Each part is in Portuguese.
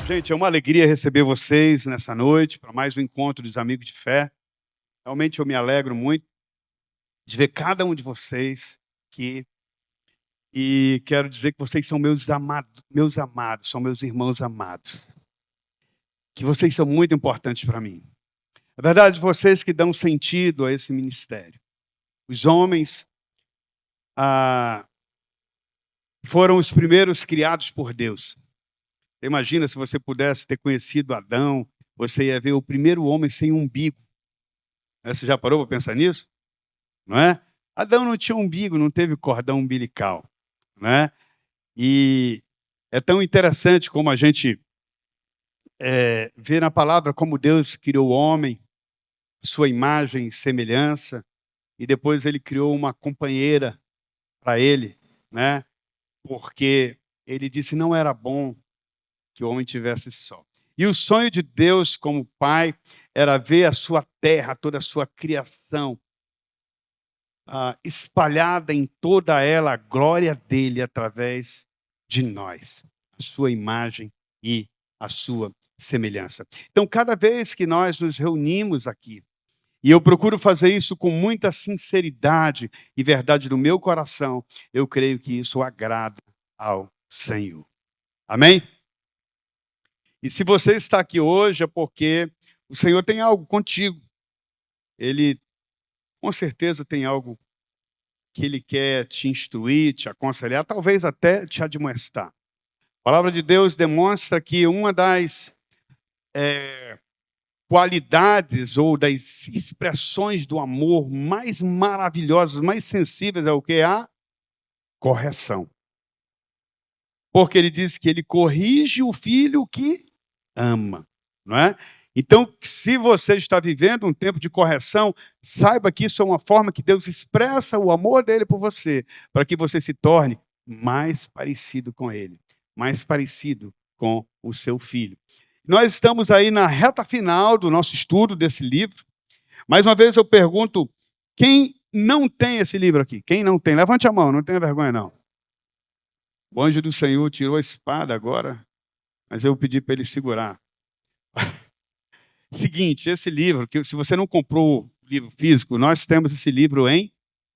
Gente, é uma alegria receber vocês nessa noite para mais um encontro dos amigos de fé. Realmente eu me alegro muito de ver cada um de vocês aqui e quero dizer que vocês são meus amados, são meus irmãos amados. Que vocês são muito importantes para mim. Na verdade, vocês que dão sentido a esse ministério. Os homens foram os primeiros criados por Deus. Imagina se você pudesse ter conhecido Adão, você ia ver o primeiro homem sem umbigo. Você já parou para pensar nisso? Não é? Adão não tinha umbigo, não teve cordão umbilical. Não é? E é tão interessante como a gente vê na palavra como Deus criou o homem, sua imagem e semelhança, e depois ele criou uma companheira para ele, né? Porque ele disse não era bom que o homem tivesse só. E o sonho de Deus como pai era ver a sua terra, toda a sua criação, espalhada em toda ela a glória dele através de nós, a sua imagem e a sua semelhança. Então, cada vez que nós nos reunimos aqui, e eu procuro fazer isso com muita sinceridade e verdade do meu coração, eu creio que isso agrada ao Senhor. Amém? E se você está aqui hoje é porque o Senhor tem algo contigo. Ele, com certeza, tem algo que Ele quer te instruir, te aconselhar, talvez até te admoestar. A palavra de Deus demonstra que uma das qualidades ou das expressões do amor mais maravilhosas, mais sensíveis é o que? A correção. Porque Ele diz que Ele corrige o filho que ama, não é? Então, se você está vivendo um tempo de correção, saiba que isso é uma forma que Deus expressa o amor dele por você, para que você se torne mais parecido com ele, mais parecido com o seu filho. Nós estamos aí na reta final do nosso estudo desse livro. Mais uma vez eu pergunto, quem não tem esse livro aqui? Quem não tem? Levante a mão, não tenha vergonha não. O anjo do Senhor tirou a espada agora, mas eu pedi para ele segurar. Seguinte, esse livro, que se você não comprou o livro físico, nós temos esse livro em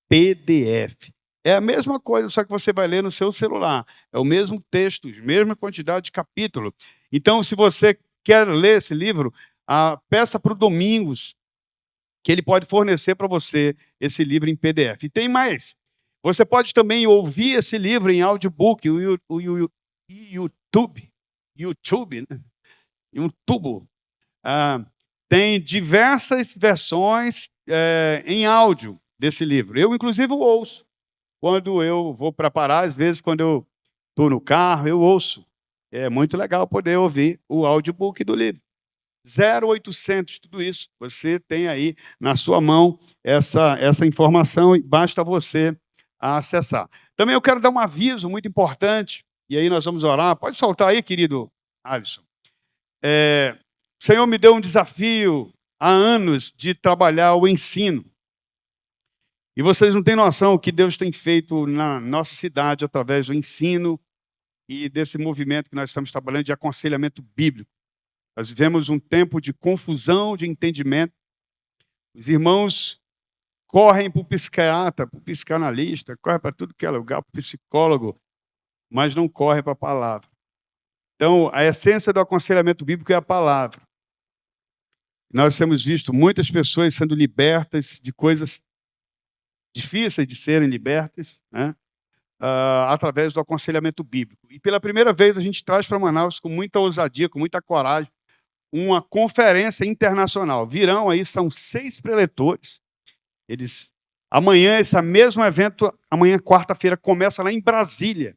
PDF. É a mesma coisa, só que você vai ler no seu celular. É o mesmo texto, a mesma quantidade de capítulo. Então, se você quer ler esse livro, peça para o Domingos, que ele pode fornecer para você esse livro em PDF. E tem mais. Você pode também ouvir esse livro em audiobook, o YouTube, né? Um tubo. Tem diversas versões em áudio desse livro. Eu, inclusive, ouço. Quando eu vou preparar, às vezes, quando eu estou no carro, eu ouço. É muito legal poder ouvir o audiobook do livro. 0800, tudo isso. Você tem aí na sua mão essa informação e basta você acessar. Também eu quero dar um aviso muito importante, e aí nós vamos orar. Pode soltar aí, querido Alisson. O Senhor me deu um desafio há anos de trabalhar o ensino. E vocês não têm noção o que Deus tem feito na nossa cidade através do ensino e desse movimento que nós estamos trabalhando de aconselhamento bíblico. Nós vivemos um tempo de confusão de entendimento. Os irmãos correm para o psiquiatra, para o psicanalista, correm para tudo que é lugar, para o psicólogo, mas não correm para a palavra. Então, a essência do aconselhamento bíblico é a palavra. Nós temos visto muitas pessoas sendo libertas de coisas difíceis de serem libertas, né? Através do aconselhamento bíblico. E pela primeira vez a gente traz para Manaus, com muita ousadia, com muita coragem, uma conferência internacional. Virão aí, são 6 preletores. Amanhã, esse mesmo evento, amanhã, quarta-feira, começa lá em Brasília.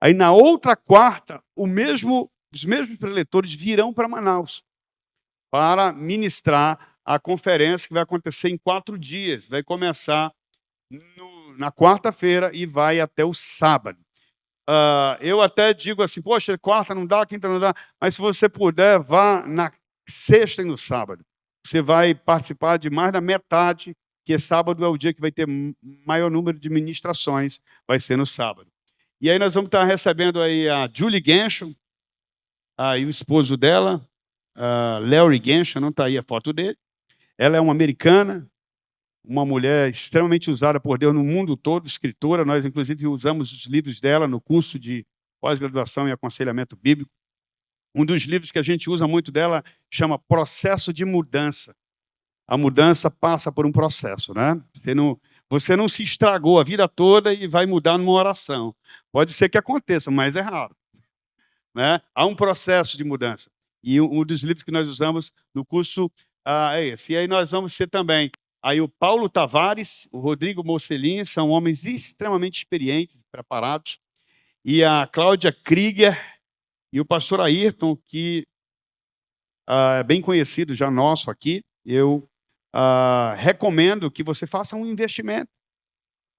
Aí, na outra quarta, os mesmos preletores virão para Manaus para ministrar a conferência que vai acontecer em 4 dias. Vai começar na quarta-feira e vai até o sábado. Eu até digo assim, poxa, quarta não dá, quinta não dá, mas se você puder, vá na sexta e no sábado. Você vai participar de mais da metade, que sábado é o dia que vai ter maior número de ministrações, vai ser no sábado. E aí nós vamos estar recebendo aí a Julie Genshon, e o esposo dela, Larry Genscher, não está aí a foto dele. Ela é uma americana, uma mulher extremamente usada por Deus no mundo todo, escritora. Nós, inclusive, usamos os livros dela no curso de pós-graduação em aconselhamento bíblico. Um dos livros que a gente usa muito dela chama Processo de Mudança. A mudança passa por um processo, né? Você não se estragou a vida toda e vai mudar numa oração. Pode ser que aconteça, mas é raro, né? Há um processo de mudança. E um dos livros que nós usamos no curso é esse. E aí nós vamos ser também. Aí o Paulo Tavares, o Rodrigo Mocelin, são homens extremamente experientes, preparados. E a Cláudia Krieger e o pastor Ayrton, que é bem conhecido já nosso aqui. Eu recomendo que você faça um investimento.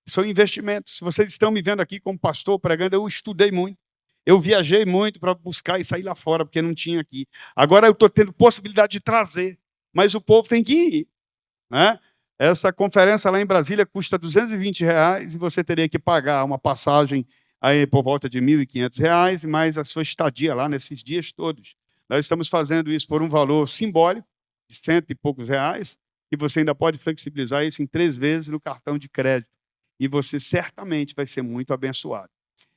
São investimentos. Se vocês estão me vendo aqui como pastor pregando, eu estudei muito. Eu viajei muito para buscar e sair lá fora, porque não tinha aqui. Agora eu estou tendo possibilidade de trazer, mas o povo tem que ir, né? Essa conferência lá em Brasília custa R$220 e você teria que pagar uma passagem aí por volta de R$1.500, mais a sua estadia lá nesses dias todos. Nós estamos fazendo isso por um valor simbólico, de R$100 e poucos, e você ainda pode flexibilizar isso em 3 vezes no cartão de crédito. E você certamente vai ser muito abençoado.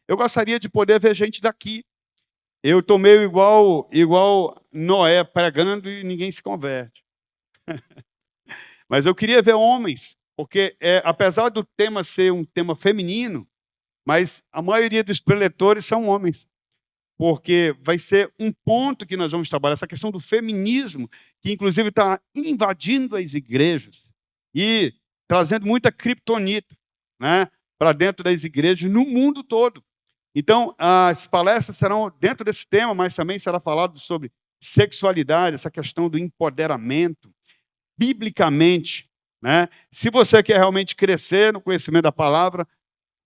Eu gostaria de poder ver gente daqui. Eu estou meio igual Noé, pregando e ninguém se converte. Mas eu queria ver homens, porque apesar do tema ser um tema feminino, mas a maioria dos preletores são homens. Porque vai ser um ponto que nós vamos trabalhar, essa questão do feminismo, que inclusive está invadindo as igrejas e trazendo muita criptonita, né, para dentro das igrejas no mundo todo. Então, as palestras serão dentro desse tema, mas também será falado sobre sexualidade, essa questão do empoderamento, biblicamente, né? Se você quer realmente crescer no conhecimento da palavra,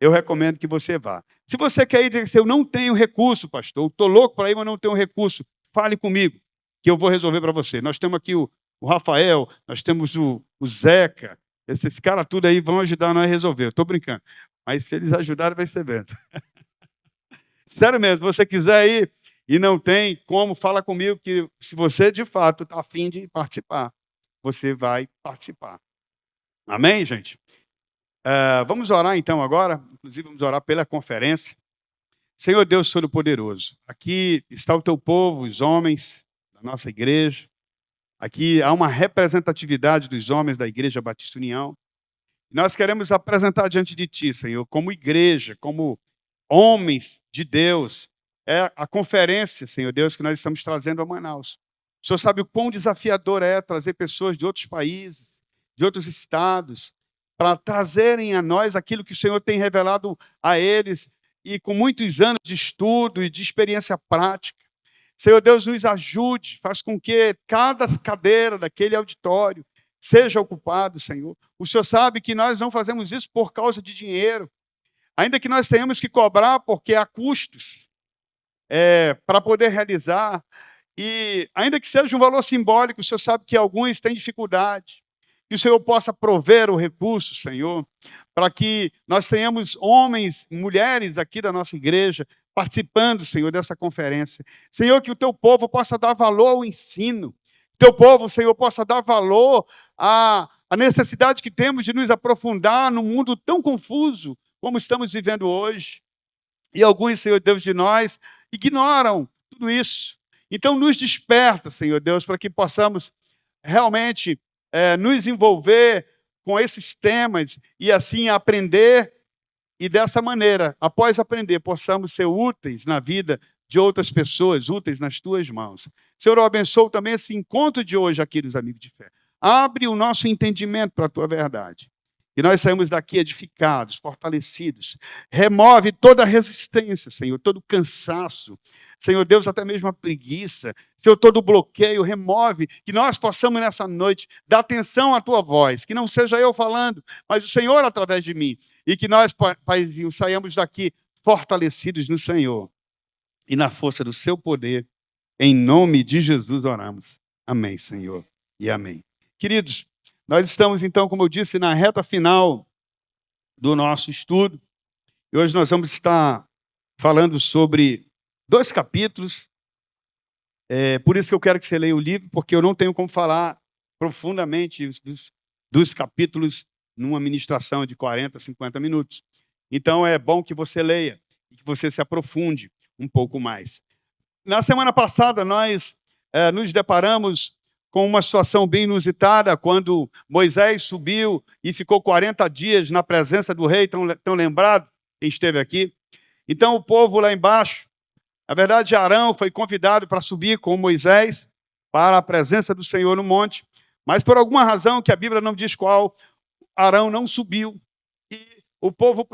eu recomendo que você vá. Se você quer ir dizer assim, eu não tenho recurso, pastor, eu estou louco para ir, mas não tenho recurso, fale comigo, que eu vou resolver para você. Nós temos aqui o Rafael, nós temos o Zeca, esses caras tudo aí vão ajudar nós a resolver. Eu estou brincando, mas se eles ajudarem, vai ser bem. Sério mesmo, se você quiser ir e não tem como, fala comigo que se você de fato está afim de participar, você vai participar. Amém, gente? Vamos orar então agora, inclusive vamos orar pela conferência. Senhor Deus Todo-Poderoso, aqui está o teu povo, os homens da nossa igreja. Aqui há uma representatividade dos homens da Igreja Batista União. Nós queremos apresentar diante de ti, Senhor, como igreja, como homens de Deus, a conferência, Senhor Deus, que nós estamos trazendo a Manaus. O Senhor sabe o quão desafiador é trazer pessoas de outros países, de outros estados, para trazerem a nós aquilo que o Senhor tem revelado a eles, e com muitos anos de estudo e de experiência prática. Senhor Deus, nos ajude, faz com que cada cadeira daquele auditório seja ocupado, Senhor. O Senhor sabe que nós não fazemos isso por causa de dinheiro, ainda que nós tenhamos que cobrar, porque há custos para poder realizar, e ainda que seja um valor simbólico, o Senhor sabe que alguns têm dificuldade, que o Senhor possa prover o recurso, Senhor, para que nós tenhamos homens, mulheres aqui da nossa igreja, participando, Senhor, dessa conferência. Senhor, que o teu povo possa dar valor ao ensino, teu povo, Senhor, possa dar valor à necessidade que temos de nos aprofundar num mundo tão confuso como estamos vivendo hoje. E alguns, Senhor Deus, de nós ignoram tudo isso. Então, nos desperta, Senhor Deus, para que possamos realmente nos envolver com esses temas e assim aprender, e dessa maneira, após aprender, possamos ser úteis na vida de outras pessoas, úteis nas tuas mãos. Senhor, eu abençoo também esse encontro de hoje aqui dos amigos de fé. Abre o nosso entendimento para a tua verdade. E nós saímos daqui edificados, fortalecidos. Remove toda a resistência, Senhor, todo o cansaço. Senhor Deus, até mesmo a preguiça. Senhor, todo o bloqueio, remove. Que nós possamos nessa noite dar atenção à tua voz. Que não seja eu falando, mas o Senhor através de mim. E que nós, Paizinho, saiamos daqui fortalecidos no Senhor. E na força do seu poder, em nome de Jesus oramos. Amém, Senhor. E amém. Queridos, nós estamos, então, como eu disse, na reta final do nosso estudo. E hoje nós vamos estar falando sobre 2 capítulos Por isso que eu quero que você leia o livro, porque eu não tenho como falar profundamente dos capítulos numa ministração de 40, 50 minutos. Então, é bom que você leia e que você se aprofunde um pouco mais. Na semana passada, nós nos deparamos com uma situação bem inusitada, quando Moisés subiu e ficou 40 dias na presença do rei, tão lembrado, quem esteve aqui. Então, o povo lá embaixo, na verdade, Arão foi convidado para subir com Moisés para a presença do Senhor no monte, mas por alguma razão, que a Bíblia não diz qual, Arão não subiu. E o povo,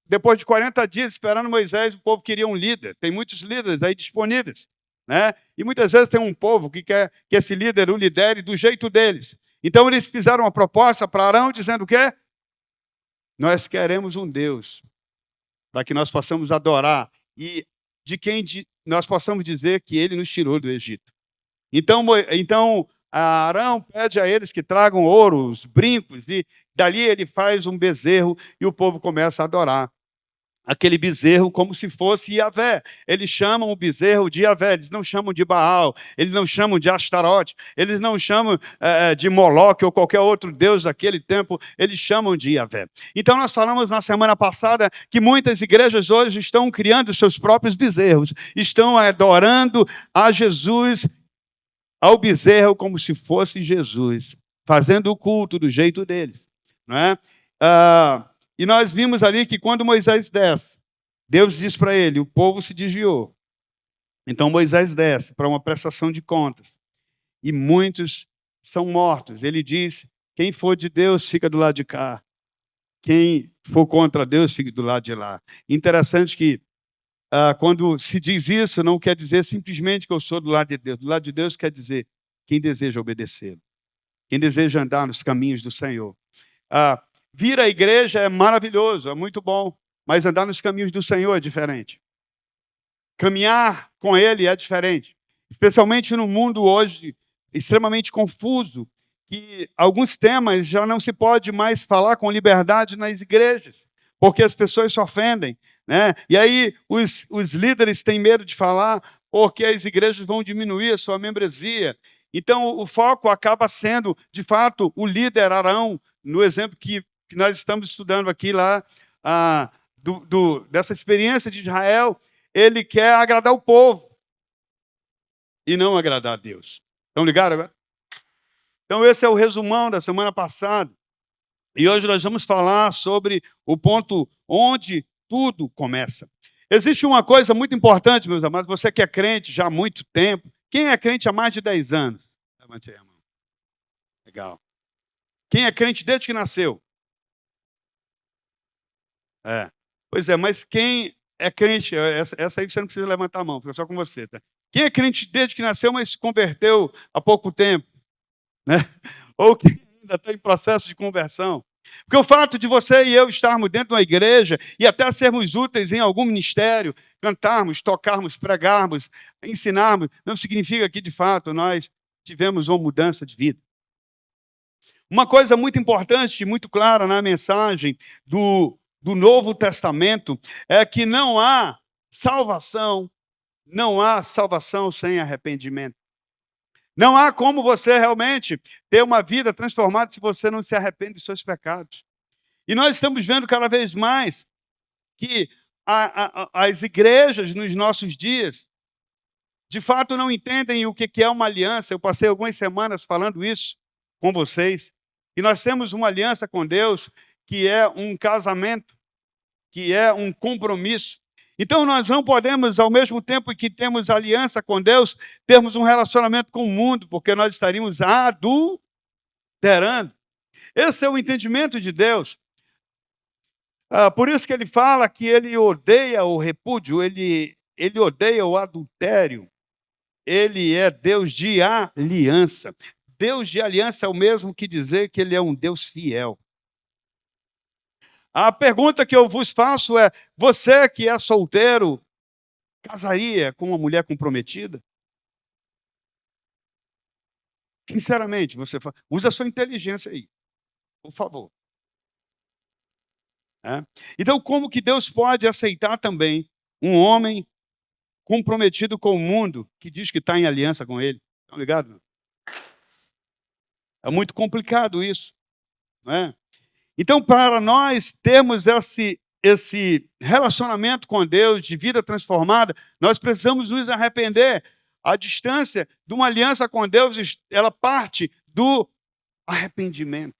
depois de 40 dias esperando Moisés, o povo queria um líder. Tem muitos líderes aí disponíveis, né? E muitas vezes tem um povo que quer que esse líder o lidere do jeito deles. Então eles fizeram uma proposta para Arão, dizendo o quê? Nós queremos um Deus para que nós possamos adorar e de quem nós possamos dizer que ele nos tirou do Egito. Então Arão pede a eles que tragam ouro, os brincos, e dali ele faz um bezerro e o povo começa a adorar aquele bezerro como se fosse Yahvé. Eles chamam o bezerro de Yahvé, eles não chamam de Baal, eles não chamam de Astarote, eles não chamam de Moloque ou qualquer outro deus daquele tempo, eles chamam de Yahvé. Então nós falamos na semana passada que muitas igrejas hoje estão criando seus próprios bezerros, estão adorando a Jesus, ao bezerro como se fosse Jesus, fazendo o culto do jeito deles, não é? E nós vimos ali que quando Moisés desce, Deus diz para ele, o povo se desviou. Então Moisés desce para uma prestação de contas. E muitos são mortos. Ele diz, quem for de Deus fica do lado de cá. Quem for contra Deus fica do lado de lá. Interessante que quando se diz isso, não quer dizer simplesmente que eu sou do lado de Deus. Do lado de Deus quer dizer quem deseja obedecê-lo. Quem deseja andar nos caminhos do Senhor. Vir à igreja é maravilhoso, é muito bom, mas andar nos caminhos do Senhor é diferente. Caminhar com Ele é diferente, especialmente no mundo hoje extremamente confuso, que alguns temas já não se pode mais falar com liberdade nas igrejas, porque as pessoas se ofendem, né? E aí os líderes têm medo de falar, porque as igrejas vão diminuir a sua membresia. Então o foco acaba sendo, de fato, o líder Arão, no exemplo que nós estamos estudando aqui lá, dessa experiência de Israel, ele quer agradar o povo e não agradar a Deus. Estão ligados agora? Então esse é o resumão da semana passada. E hoje nós vamos falar sobre o ponto onde tudo começa. Existe uma coisa muito importante, meus amados, você que é crente já há muito tempo. Quem é crente há mais de 10 anos? Levante aí a mão. Legal. Quem é crente desde que nasceu? Pois é, mas quem é crente, essa aí você não precisa levantar a mão, fica só com você, tá? Quem é crente desde que nasceu, mas se converteu há pouco tempo, né? Ou que ainda está em processo de conversão. Porque o fato de você e eu estarmos dentro de uma igreja e até sermos úteis em algum ministério, cantarmos, tocarmos, pregarmos, ensinarmos, não significa que, de fato, nós tivemos uma mudança de vida. Uma coisa muito importante e muito clara na mensagem do Novo Testamento é que não há salvação sem arrependimento. Não há como você realmente ter uma vida transformada se você não se arrepende dos seus pecados. E nós estamos vendo cada vez mais que as igrejas nos nossos dias, de fato, não entendem o que é uma aliança. Eu passei algumas semanas falando isso com vocês. E nós temos uma aliança com Deus que é um casamento, que é um compromisso. Então, nós não podemos, ao mesmo tempo que temos aliança com Deus, termos um relacionamento com o mundo, porque nós estaríamos adulterando. Esse é o entendimento de Deus. Por isso que ele fala que ele odeia o repúdio, ele odeia o adultério. Ele é Deus de aliança. Deus de aliança é o mesmo que dizer que ele é um Deus fiel. A pergunta que eu vos faço é: você que é solteiro, casaria com uma mulher comprometida? Sinceramente, usa a sua inteligência aí, por favor. Então, como que Deus pode aceitar também um homem comprometido com o mundo que diz que está em aliança com ele. Estão ligados? É muito complicado isso, não é? Então, para nós termos esse relacionamento com Deus, de vida transformada, nós precisamos nos arrepender. A distância de uma aliança com Deus, ela parte do arrependimento.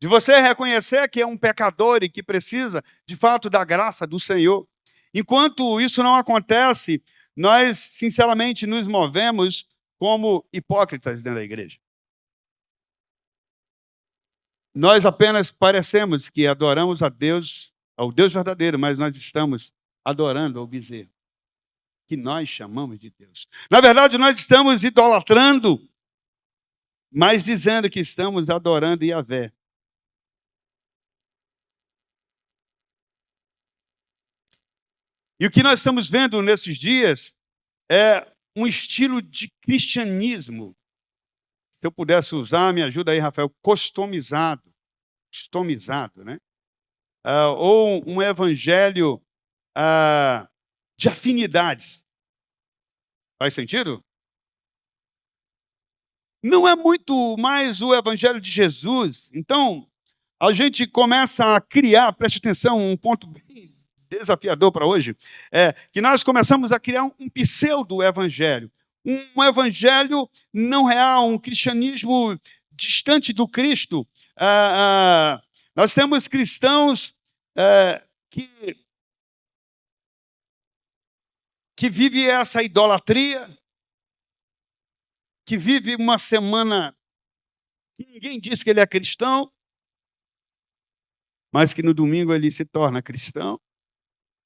De você reconhecer que é um pecador e que precisa, de fato, da graça do Senhor. Enquanto isso não acontece, nós, sinceramente, nos movemos como hipócritas dentro da igreja. Nós apenas parecemos que adoramos a Deus, ao Deus verdadeiro, mas nós estamos adorando ao bezerro, que nós chamamos de Deus. Na verdade, nós estamos idolatrando, mas dizendo que estamos adorando Yahvé. E o que nós estamos vendo nesses dias é um estilo de cristianismo. Se eu pudesse usar, me ajuda aí, Rafael, customizado, né? Ou um evangelho de afinidades. Faz sentido? Não é muito mais o evangelho de Jesus. Então, a gente começa a criar, preste atenção, um ponto bem desafiador para hoje, é que nós começamos a criar um pseudo-evangelho. Um evangelho não real, um cristianismo distante do Cristo. Nós temos cristãos que vivem essa idolatria, que vive uma semana que ninguém diz que ele é cristão, mas que no domingo ele se torna cristão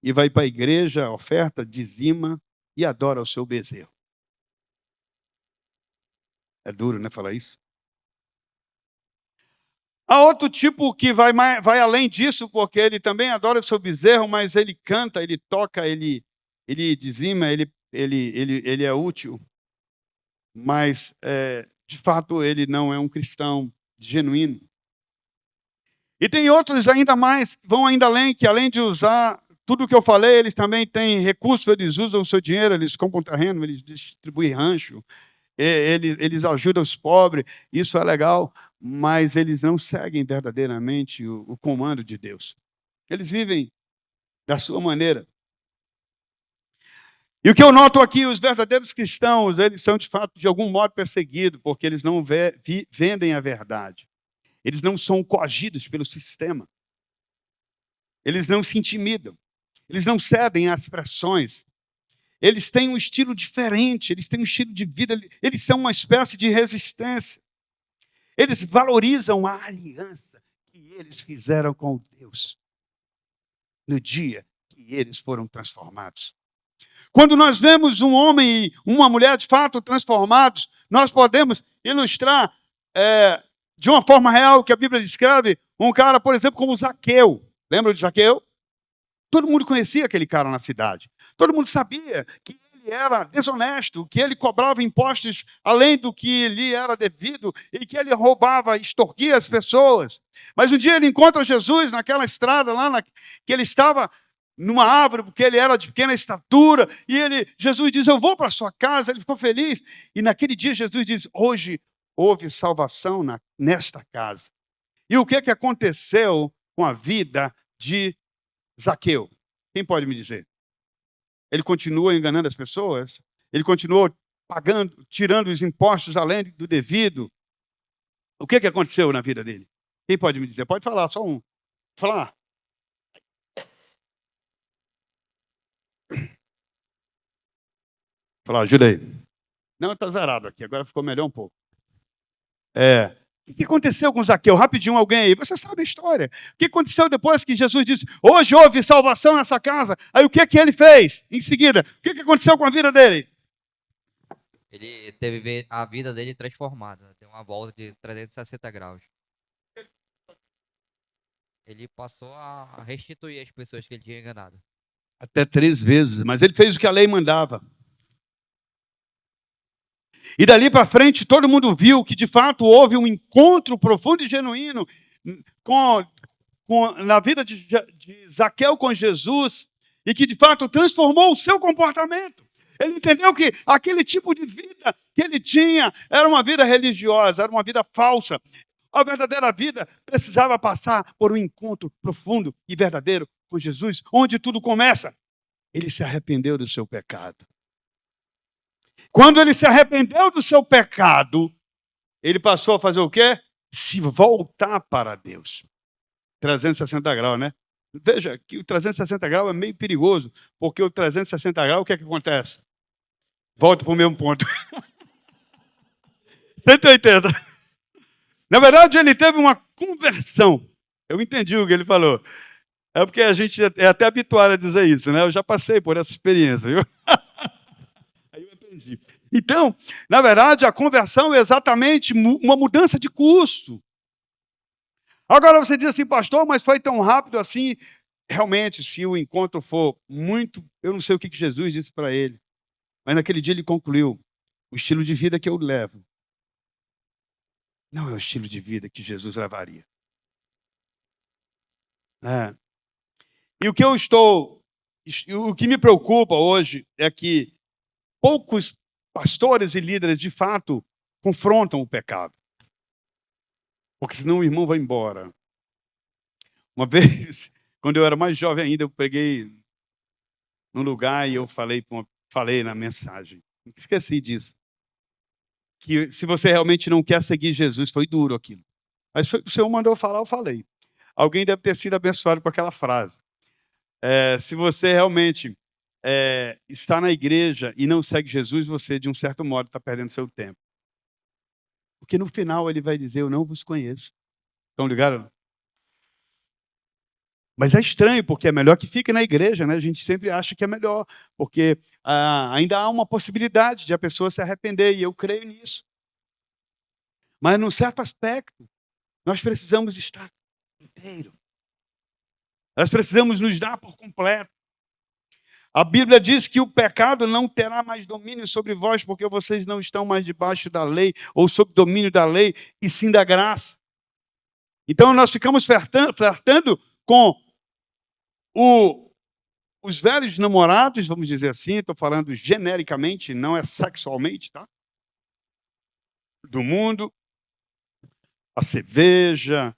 e vai para a igreja, oferta, dizima e adora o seu bezerro. É duro, né, falar isso? Há outro tipo que vai além disso, porque ele também adora o seu bezerro, mas ele canta, ele toca, ele dizima, ele é útil. Mas, de fato, ele não é um cristão genuíno. E tem outros ainda mais, que vão ainda além, que além de usar tudo o que eu falei, eles também têm recursos, eles usam o seu dinheiro, eles compram terreno, eles distribuem rancho, eles ajudam os pobres, isso é legal, mas eles não seguem verdadeiramente o comando de Deus. Eles vivem da sua maneira. E o que eu noto aqui, os verdadeiros cristãos, eles são de fato de algum modo perseguidos, porque eles não vendem a verdade. Eles não são coagidos pelo sistema. Eles não se intimidam. Eles não cedem às pressões. Eles têm um estilo diferente, eles têm um estilo de vida, eles são uma espécie de resistência. Eles valorizam a aliança que eles fizeram com Deus no dia que eles foram transformados. Quando nós vemos um homem e uma mulher de fato transformados, nós podemos ilustrar de uma forma real que a Bíblia descreve um cara, por exemplo, como Zaqueu. Lembra de Zaqueu? Todo mundo conhecia aquele cara na cidade. Todo mundo sabia que ele era desonesto, que ele cobrava impostos além do que lhe era devido e que ele roubava, extorquia as pessoas. Mas um dia ele encontra Jesus naquela estrada lá, que ele estava numa árvore, porque ele era de pequena estatura, e Jesus diz, eu vou para a sua casa, ele ficou feliz. E naquele dia Jesus diz, hoje houve salvação nesta casa. E o que aconteceu com a vida de Zaqueu? Quem pode me dizer? Ele continuou enganando as pessoas? Ele continuou pagando, tirando os impostos além do devido? O que aconteceu na vida dele? Quem pode me dizer? Pode falar, só um. Falar. Falar, ajuda aí. Não, está zerado aqui, agora ficou melhor um pouco. O que aconteceu com Zaqueu? Rapidinho, alguém aí. Você sabe a história. O que aconteceu depois que Jesus disse, hoje houve salvação nessa casa? Aí o que ele fez em seguida? O que aconteceu com a vida dele? Ele teve a vida dele transformada. Né? Tem uma volta de 360 graus. Ele passou a restituir as pessoas que ele tinha enganado. Até 3 vezes, mas ele fez o que a lei mandava. E dali para frente, todo mundo viu que, de fato, houve um encontro profundo e genuíno na vida de Zaqueu com Jesus. e que, de fato, transformou o seu comportamento. Ele entendeu que aquele tipo de vida que ele tinha era uma vida religiosa, era uma vida falsa. A verdadeira vida precisava passar por um encontro profundo e verdadeiro com Jesus, onde tudo começa. Ele se arrependeu do seu pecado. Quando ele se arrependeu do seu pecado, ele passou a fazer o quê? Se voltar para Deus. 360 graus, né? Veja que o 360 graus é meio perigoso, porque o 360 graus, o que é que acontece? Volta para o mesmo ponto. 180. Na verdade, ele teve uma conversão. Eu entendi o que ele falou. É porque a gente é até habituado a dizer isso, né? Eu já passei por essa experiência, viu? Aí eu aprendi. Então, na verdade, a conversão é exatamente uma mudança de curso. Agora você diz assim, pastor, mas foi tão rápido assim. Realmente, se o encontro for muito... Eu não sei o que Jesus disse para ele. Mas naquele dia ele concluiu: o estilo de vida que eu levo não é o estilo de vida que Jesus levaria. E o que me preocupa hoje é que poucos pastores e líderes, de fato, confrontam o pecado. Porque senão o irmão vai embora. Uma vez, quando eu era mais jovem ainda, eu preguei num lugar e eu falei na mensagem. Esqueci disso. Que se você realmente não quer seguir Jesus, foi duro aquilo. Mas o Senhor mandou falar, eu falei. Alguém deve ter sido abençoado com aquela frase. Se você realmente está na igreja e não segue Jesus, você, de um certo modo, está perdendo seu tempo. Porque no final ele vai dizer: eu não vos conheço. Estão ligados? Mas é estranho, porque é melhor que fique na igreja, né? A gente sempre acha que é melhor, porque ainda há uma possibilidade de a pessoa se arrepender, e eu creio nisso. Mas, num certo aspecto, nós precisamos estar inteiro. Nós precisamos nos dar por completo. A Bíblia diz que o pecado não terá mais domínio sobre vós, porque vocês não estão mais debaixo da lei, ou sob domínio da lei, e sim da graça. Então, nós ficamos flertando com os velhos namorados, vamos dizer assim, estou falando genericamente, não é sexualmente, tá? Do mundo, a cerveja,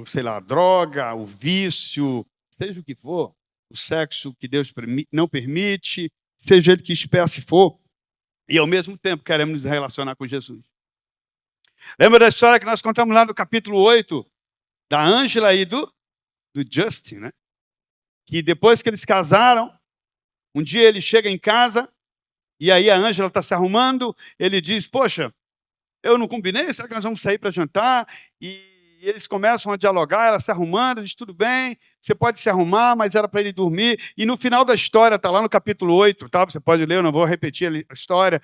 sei lá, a droga, o vício, seja o que for, o sexo que Deus não permite, seja ele que espécie for, e ao mesmo tempo queremos nos relacionar com Jesus. Lembra da história que nós contamos lá no capítulo 8, da Ângela e do Justin, né? Que depois que eles casaram, um dia ele chega em casa, e aí a Ângela está se arrumando, ele diz: poxa, eu não combinei, será que nós vamos sair para jantar? E eles começam a dialogar, ela se arrumando, diz: tudo bem, você pode se arrumar, mas era para ele dormir. E no final da história, está lá no capítulo 8, tá? Você pode ler, eu não vou repetir a história.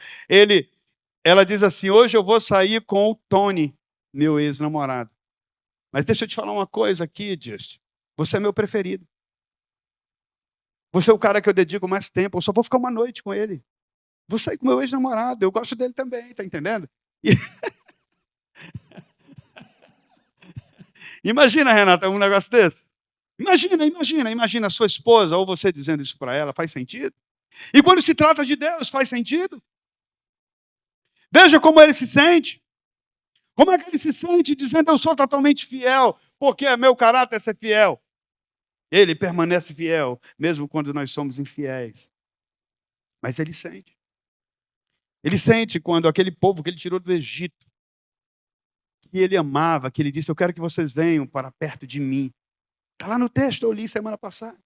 Ela diz assim: hoje eu vou sair com o Tony, meu ex-namorado. Mas deixa eu te falar uma coisa aqui, Justin. Você é meu preferido. Você é o cara que eu dedico mais tempo. Eu só vou ficar uma noite com ele. Vou sair com meu ex-namorado. Eu gosto dele também, tá entendendo? Imagina, Renata, um negócio desse. Imagina a sua esposa ou você dizendo isso para ela. Faz sentido? E quando se trata de Deus, faz sentido? Veja como ele se sente. Como é que ele se sente dizendo: eu sou totalmente fiel, porque meu caráter é ser fiel. Ele permanece fiel, mesmo quando nós somos infiéis. Mas ele sente. Ele sente quando aquele povo que ele tirou do Egito, que ele amava, que ele disse: eu quero que vocês venham para perto de mim. Está lá no texto, eu li semana passada.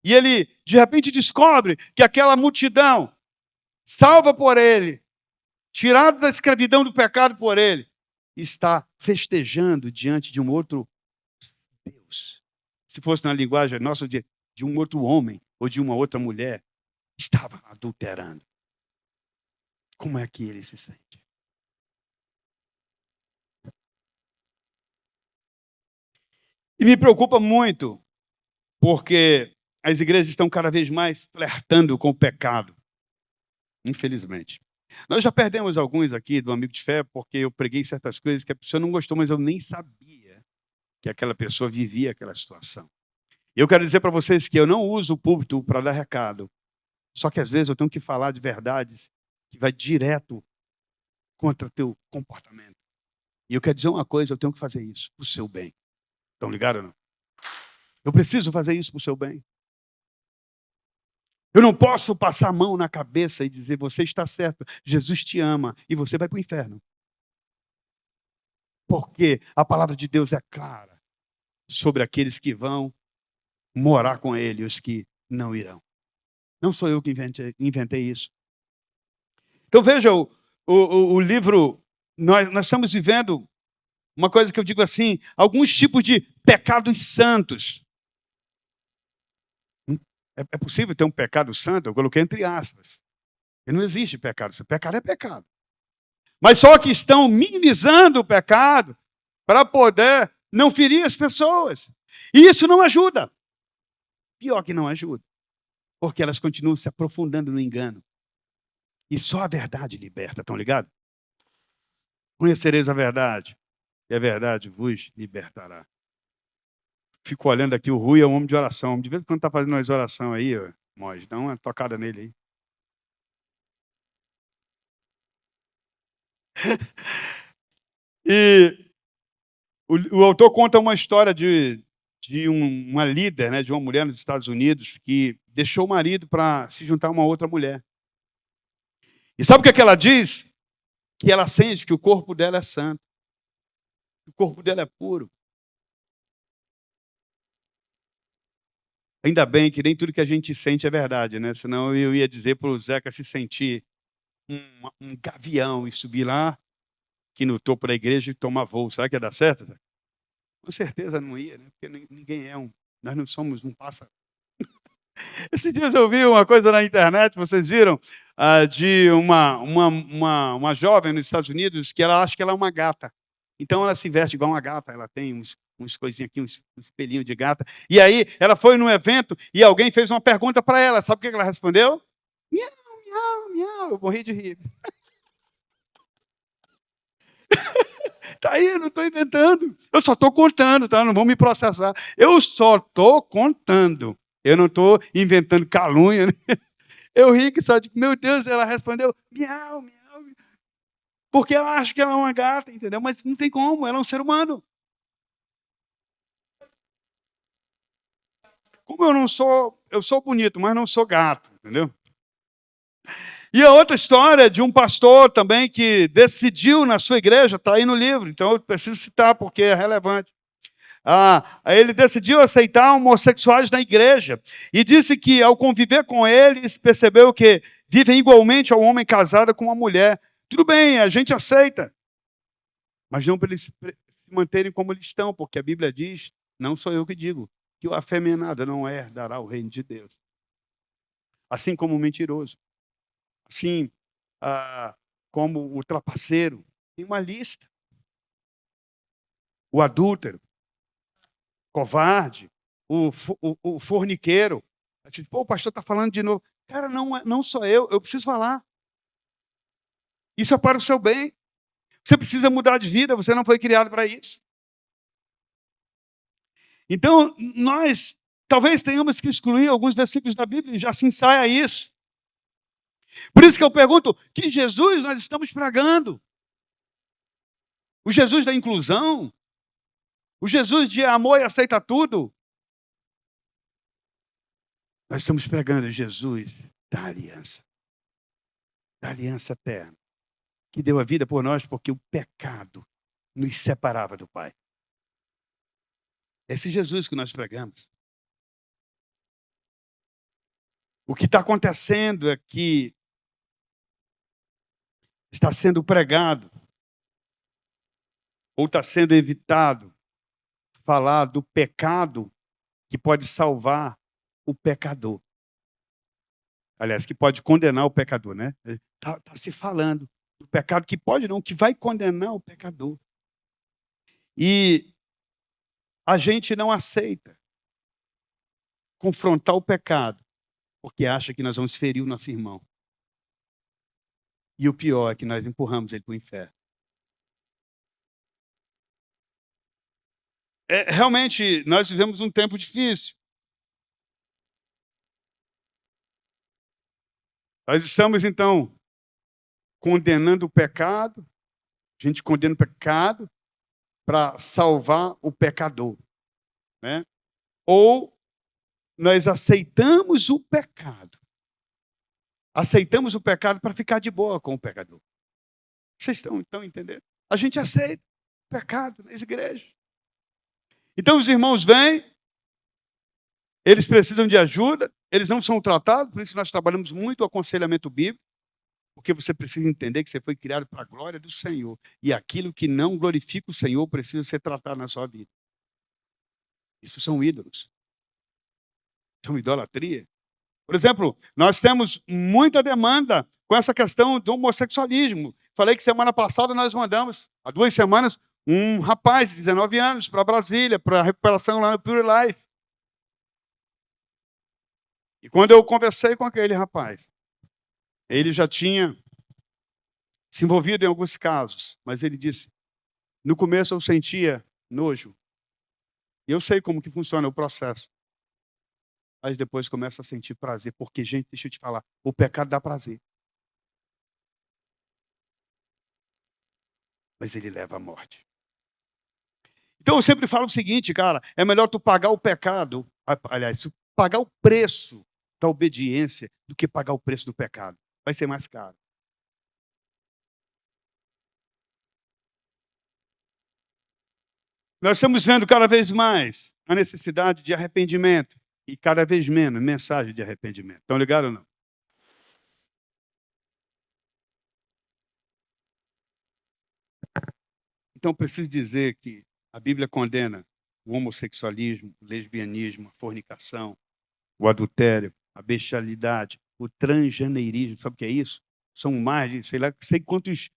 E ele, de repente, descobre que aquela multidão, salva por ele, tirada da escravidão do pecado por ele, está festejando diante de um outro Deus. Se fosse na linguagem nossa, de um outro homem ou de uma outra mulher, estava adulterando. Como é que ele se sente? E me preocupa muito, porque as igrejas estão cada vez mais flertando com o pecado, infelizmente. Nós já perdemos alguns aqui do Amigo de Fé, porque eu preguei certas coisas que a pessoa não gostou, mas eu nem sabia que aquela pessoa vivia aquela situação. Eu quero dizer para vocês que eu não uso o púlpito para dar recado. Só que às vezes eu tenho que falar de verdades que vai direto contra teu comportamento. E eu quero dizer uma coisa, eu tenho que fazer isso para o seu bem. Estão ligados ou não? Eu preciso fazer isso para o seu bem. Eu não posso passar a mão na cabeça e dizer, você está certo, Jesus te ama e você vai para o inferno. Porque a palavra de Deus é clara sobre aqueles que vão morar com ele e os que não irão. Não sou eu que inventei isso. Então veja o livro, nós estamos vivendo uma coisa que eu digo assim, alguns tipos de pecados santos. É possível ter um pecado santo? Eu coloquei entre aspas. E não existe pecado santo. Pecado é pecado. Mas só que estão minimizando o pecado para poder não ferir as pessoas. E isso não ajuda. Pior que não ajuda. Porque elas continuam se aprofundando no engano. E só a verdade liberta, estão ligados? Conhecereis a verdade, e a verdade vos libertará. Fico olhando aqui, o Rui é um homem de oração. De vez em quando está fazendo umas orações aí, Mois, dá uma tocada nele aí. E o autor conta uma história de uma líder, né, de uma mulher nos Estados Unidos que deixou o marido para se juntar a uma outra mulher. E sabe o que é que ela diz? Que ela sente que o corpo dela é santo. Que o corpo dela é puro. Ainda bem que nem tudo que a gente sente é verdade, né? Senão eu ia dizer para o Zeca se sentir um gavião e subir lá, que no topo da igreja, e tomar voo. Será que ia dar certo, Zeca? Com certeza não ia, né? Porque ninguém é nós não somos um pássaro. Esses dias eu vi uma coisa na internet, vocês viram, de uma jovem nos Estados Unidos que ela acha que ela é uma gata. Então ela se veste igual uma gata, ela tem uns coisinhos aqui, uns pelinhos de gata. E aí ela foi num evento e alguém fez uma pergunta para ela. Sabe o que ela respondeu? Miau, miau, miau. Eu morri de rir. Tá aí, eu não estou inventando. Eu só estou contando, tá? Não vão me processar. Eu só estou contando. Eu não estou inventando calúnia. Né? Eu ri que só digo, meu Deus, ela respondeu, miau, miau. Porque ela acha que ela é uma gata, entendeu? Mas não tem como, ela é um ser humano. Como eu sou bonito, mas não sou gato, entendeu? E a outra história de um pastor também que decidiu na sua igreja, está aí no livro, então eu preciso citar porque é relevante. Ele decidiu aceitar homossexuais na igreja e disse que ao conviver com eles, percebeu que vivem igualmente ao homem casado com uma mulher. Tudo bem, a gente aceita, mas não para eles se manterem como eles estão, porque a Bíblia diz, não sou eu que digo, que o afeminado não herdará o reino de Deus. Assim como o mentiroso. Assim como o trapaceiro. Tem uma lista. O adúltero. Covarde. O forniqueiro. Pô, o pastor está falando de novo. Cara, não sou eu preciso falar. Isso é para o seu bem. Você precisa mudar de vida, você não foi criado para isso. Então, nós talvez tenhamos que excluir alguns versículos da Bíblia e já se ensaia isso. Por isso que eu pergunto, que Jesus nós estamos pregando? O Jesus da inclusão? O Jesus de amor e aceita tudo? Nós estamos pregando Jesus da aliança eterna, que deu a vida por nós porque o pecado nos separava do Pai. Esse Jesus que nós pregamos. O que está acontecendo é que está sendo pregado ou está sendo evitado falar do pecado que pode salvar o pecador. Aliás, que pode condenar o pecador, né? Está se falando do pecado que pode não, que vai condenar o pecador. E a gente não aceita confrontar o pecado porque acha que nós vamos ferir o nosso irmão. E o pior é que nós empurramos ele para o inferno. Realmente, nós vivemos um tempo difícil. Nós estamos, então, condenando o pecado, a gente condena o pecado para salvar o pecador, né? Ou nós aceitamos o pecado. Aceitamos o pecado para ficar de boa com o pecador. Vocês estão entendendo? A gente aceita o pecado nas igrejas. Então os irmãos vêm, eles precisam de ajuda, eles não são tratados, por isso nós trabalhamos muito o aconselhamento bíblico, porque você precisa entender que você foi criado para a glória do Senhor. E aquilo que não glorifica o Senhor precisa ser tratado na sua vida. Isso são ídolos. São idolatria. Por exemplo, nós temos muita demanda com essa questão do homossexualismo. Falei que semana passada nós mandamos, há 2 semanas, um rapaz de 19 anos para Brasília, para a recuperação lá no Pure Life. E quando eu conversei com aquele rapaz, ele já tinha se envolvido em alguns casos, mas ele disse, no começo eu sentia nojo. E eu sei como que funciona o processo. Mas depois começa a sentir prazer, porque, gente, deixa eu te falar, o pecado dá prazer. Mas ele leva à morte. Então eu sempre falo o seguinte, cara, é melhor tu pagar o pecado, aliás, pagar o preço da obediência do que pagar o preço do pecado. Vai ser mais caro. Nós estamos vendo cada vez mais a necessidade de arrependimento e cada vez menos mensagem de arrependimento. Estão ligados ou não? Então preciso dizer que a Bíblia condena o homossexualismo, o lesbianismo, a fornicação, o adultério, a bestialidade, o transgeneirismo. Sabe o que é isso? São mais de, sei quantos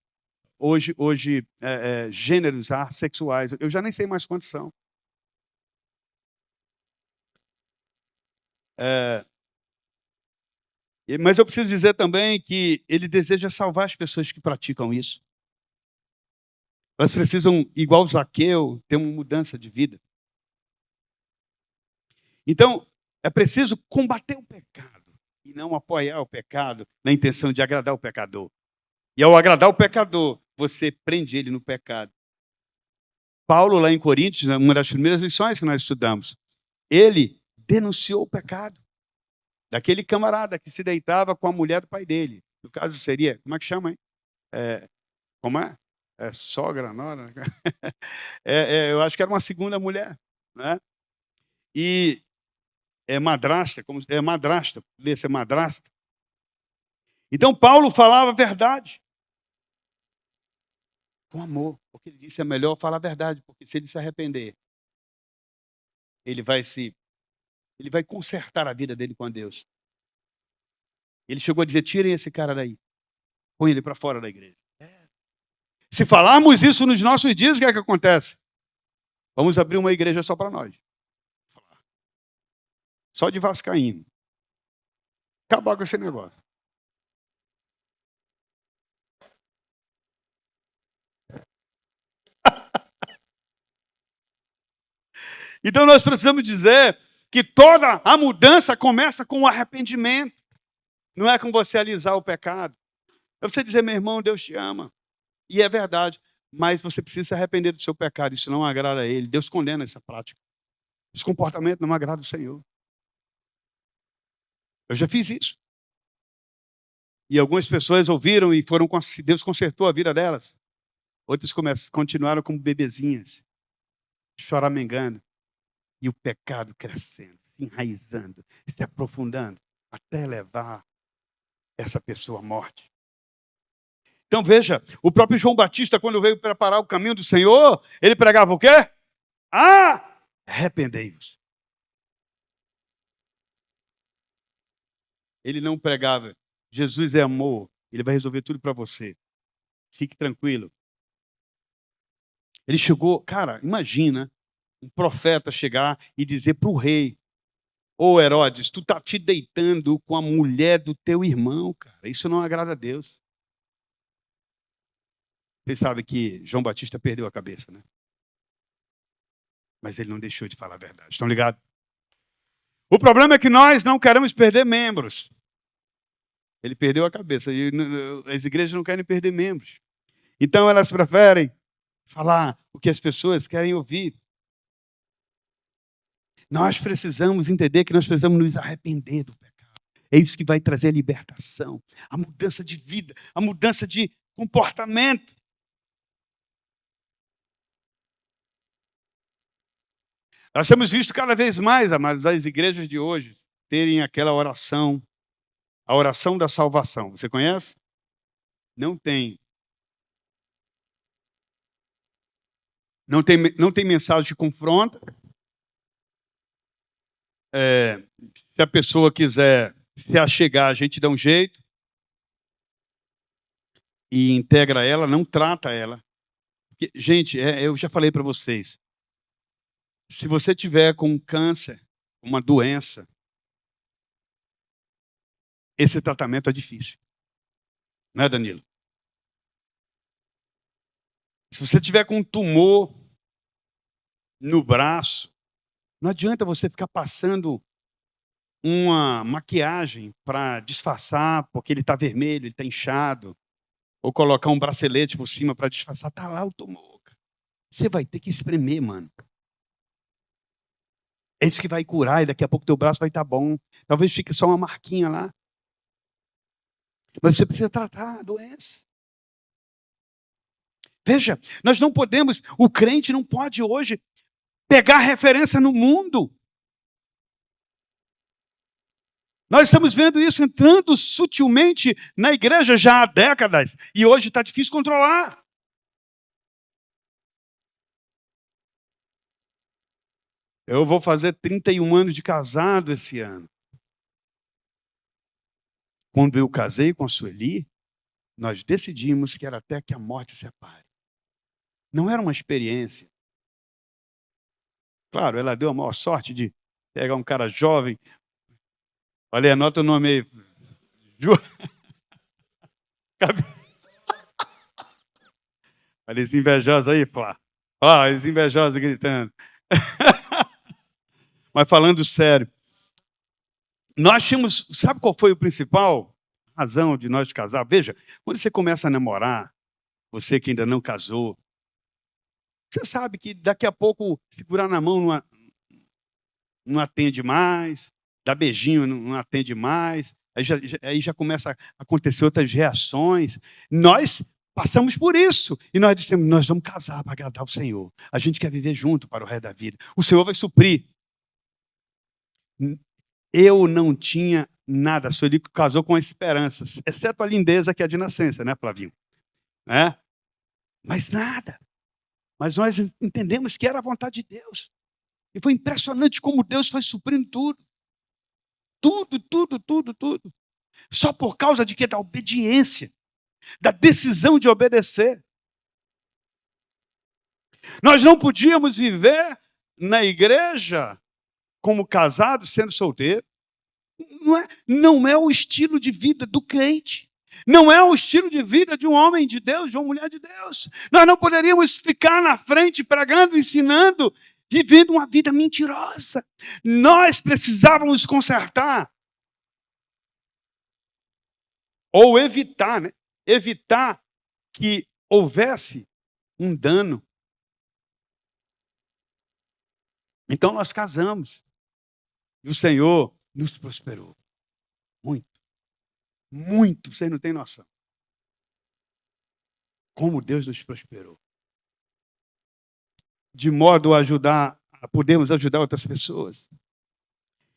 hoje gêneros sexuais. Eu já nem sei mais quantos são. Mas eu preciso dizer também que ele deseja salvar as pessoas que praticam isso. Elas precisam, igual Zaqueu, ter uma mudança de vida. Então, é preciso combater o pecado e não apoiar o pecado na intenção de agradar o pecador. E ao agradar o pecador, você prende ele no pecado. Paulo, lá em Coríntios, uma das primeiras lições que nós estudamos, ele denunciou o pecado daquele camarada que se deitava com a mulher do pai dele. No caso seria, como é que chama, hein? Como é? Sogra, nora? Eu acho que era uma segunda mulher, né? E madrasta, poderia ser madrasta. Então Paulo falava a verdade com amor, porque ele disse é melhor falar a verdade, porque se ele se arrepender, ele vai consertar a vida dele com Deus. Ele chegou a dizer, tirem esse cara daí, põe ele para fora da igreja. Se falarmos isso nos nossos dias, o que é que acontece? Vamos abrir uma igreja só para nós. Só de vascaíno. Acabar com esse negócio. Então nós precisamos dizer que toda a mudança começa com o arrependimento. Não é com você alisar o pecado. É você dizer, meu irmão, Deus te ama. E é verdade. Mas você precisa se arrepender do seu pecado. Isso não agrada a Ele. Deus condena essa prática. Esse comportamento não agrada o Senhor. Eu já fiz isso. E algumas pessoas ouviram e Deus consertou a vida delas. Outras continuaram como bebezinhas, choramingando. E o pecado crescendo, se enraizando, se aprofundando, até levar essa pessoa à morte. Então veja, o próprio João Batista, quando veio preparar o caminho do Senhor, ele pregava o quê? Arrependei-vos. Ele não pregava, Jesus é amor, ele vai resolver tudo para você. Fique tranquilo. Ele chegou, cara, imagina, um profeta chegar e dizer para o rei, ô Herodes, tu tá te deitando com a mulher do teu irmão, cara. Isso não agrada a Deus. Vocês sabem que João Batista perdeu a cabeça, né? Mas ele não deixou de falar a verdade. Estão ligados? O problema é que nós não queremos perder membros. Ele perdeu a cabeça. E as igrejas não querem perder membros. Então, elas preferem falar o que as pessoas querem ouvir. Nós precisamos entender que nós precisamos nos arrepender do pecado. É isso que vai trazer a libertação, a mudança de vida, a mudança de comportamento. Nós temos visto cada vez mais, amados, as igrejas de hoje terem aquela oração, a oração da salvação. Você conhece? Não tem. Não tem mensagem que confronta. Se a pessoa quiser se achegar, a gente dá um jeito e integra ela, não trata ela. Porque, gente, eu já falei para vocês, se você tiver com câncer, uma doença, esse tratamento é difícil. Não é, Danilo? Se você tiver com um tumor no braço, não adianta você ficar passando uma maquiagem para disfarçar, porque ele está vermelho, ele está inchado, ou colocar um bracelete por cima para disfarçar. Está lá o tumor. Você vai ter que espremer, mano. É isso que vai curar, e daqui a pouco teu braço vai estar bom. Talvez fique só uma marquinha lá. Mas você precisa tratar a doença. Veja, nós não podemos, o crente não pode hoje pegar referência no mundo. Nós estamos vendo isso entrando sutilmente na igreja já há décadas. E hoje está difícil controlar. Eu vou fazer 31 anos de casado esse ano. Quando eu casei com a Sueli, nós decidimos que era até que a morte separe. Não era uma experiência. Claro, ela deu a maior sorte de pegar um cara jovem. Olha, anota o nome aí. Olha esse invejoso aí, Flá. Olha esse invejoso gritando. Mas falando sério, nós tínhamos, sabe qual foi o principal razão de nós casar? Veja, quando você começa a namorar, você que ainda não casou, você sabe que daqui a pouco segurar na mão não atende mais, dar beijinho não atende mais, aí já começa a acontecer outras reações. Nós passamos por isso e nós dissemos, nós vamos casar para agradar o Senhor. A gente quer viver junto para o resto da vida. O Senhor vai suprir. Eu não tinha nada, a Sueli casou com esperanças, exceto a lindeza que é de nascença, né, Flavinho? Né? Mas nada. Mas nós entendemos que era a vontade de Deus. E foi impressionante como Deus foi suprindo tudo. Tudo. Só por causa de quê? Da obediência. Da decisão de obedecer. Nós não podíamos viver na igreja como casados, sendo solteiro. Não é o estilo de vida do crente. Não é o estilo de vida de um homem de Deus, de uma mulher de Deus. Nós não poderíamos ficar na frente pregando, ensinando, vivendo uma vida mentirosa. Nós precisávamos consertar. Ou evitar, né? Evitar que houvesse um dano. Então nós casamos. E o Senhor nos prosperou. Muito. Muito. Vocês não têm noção. Como Deus nos prosperou. De modo a podermos ajudar outras pessoas.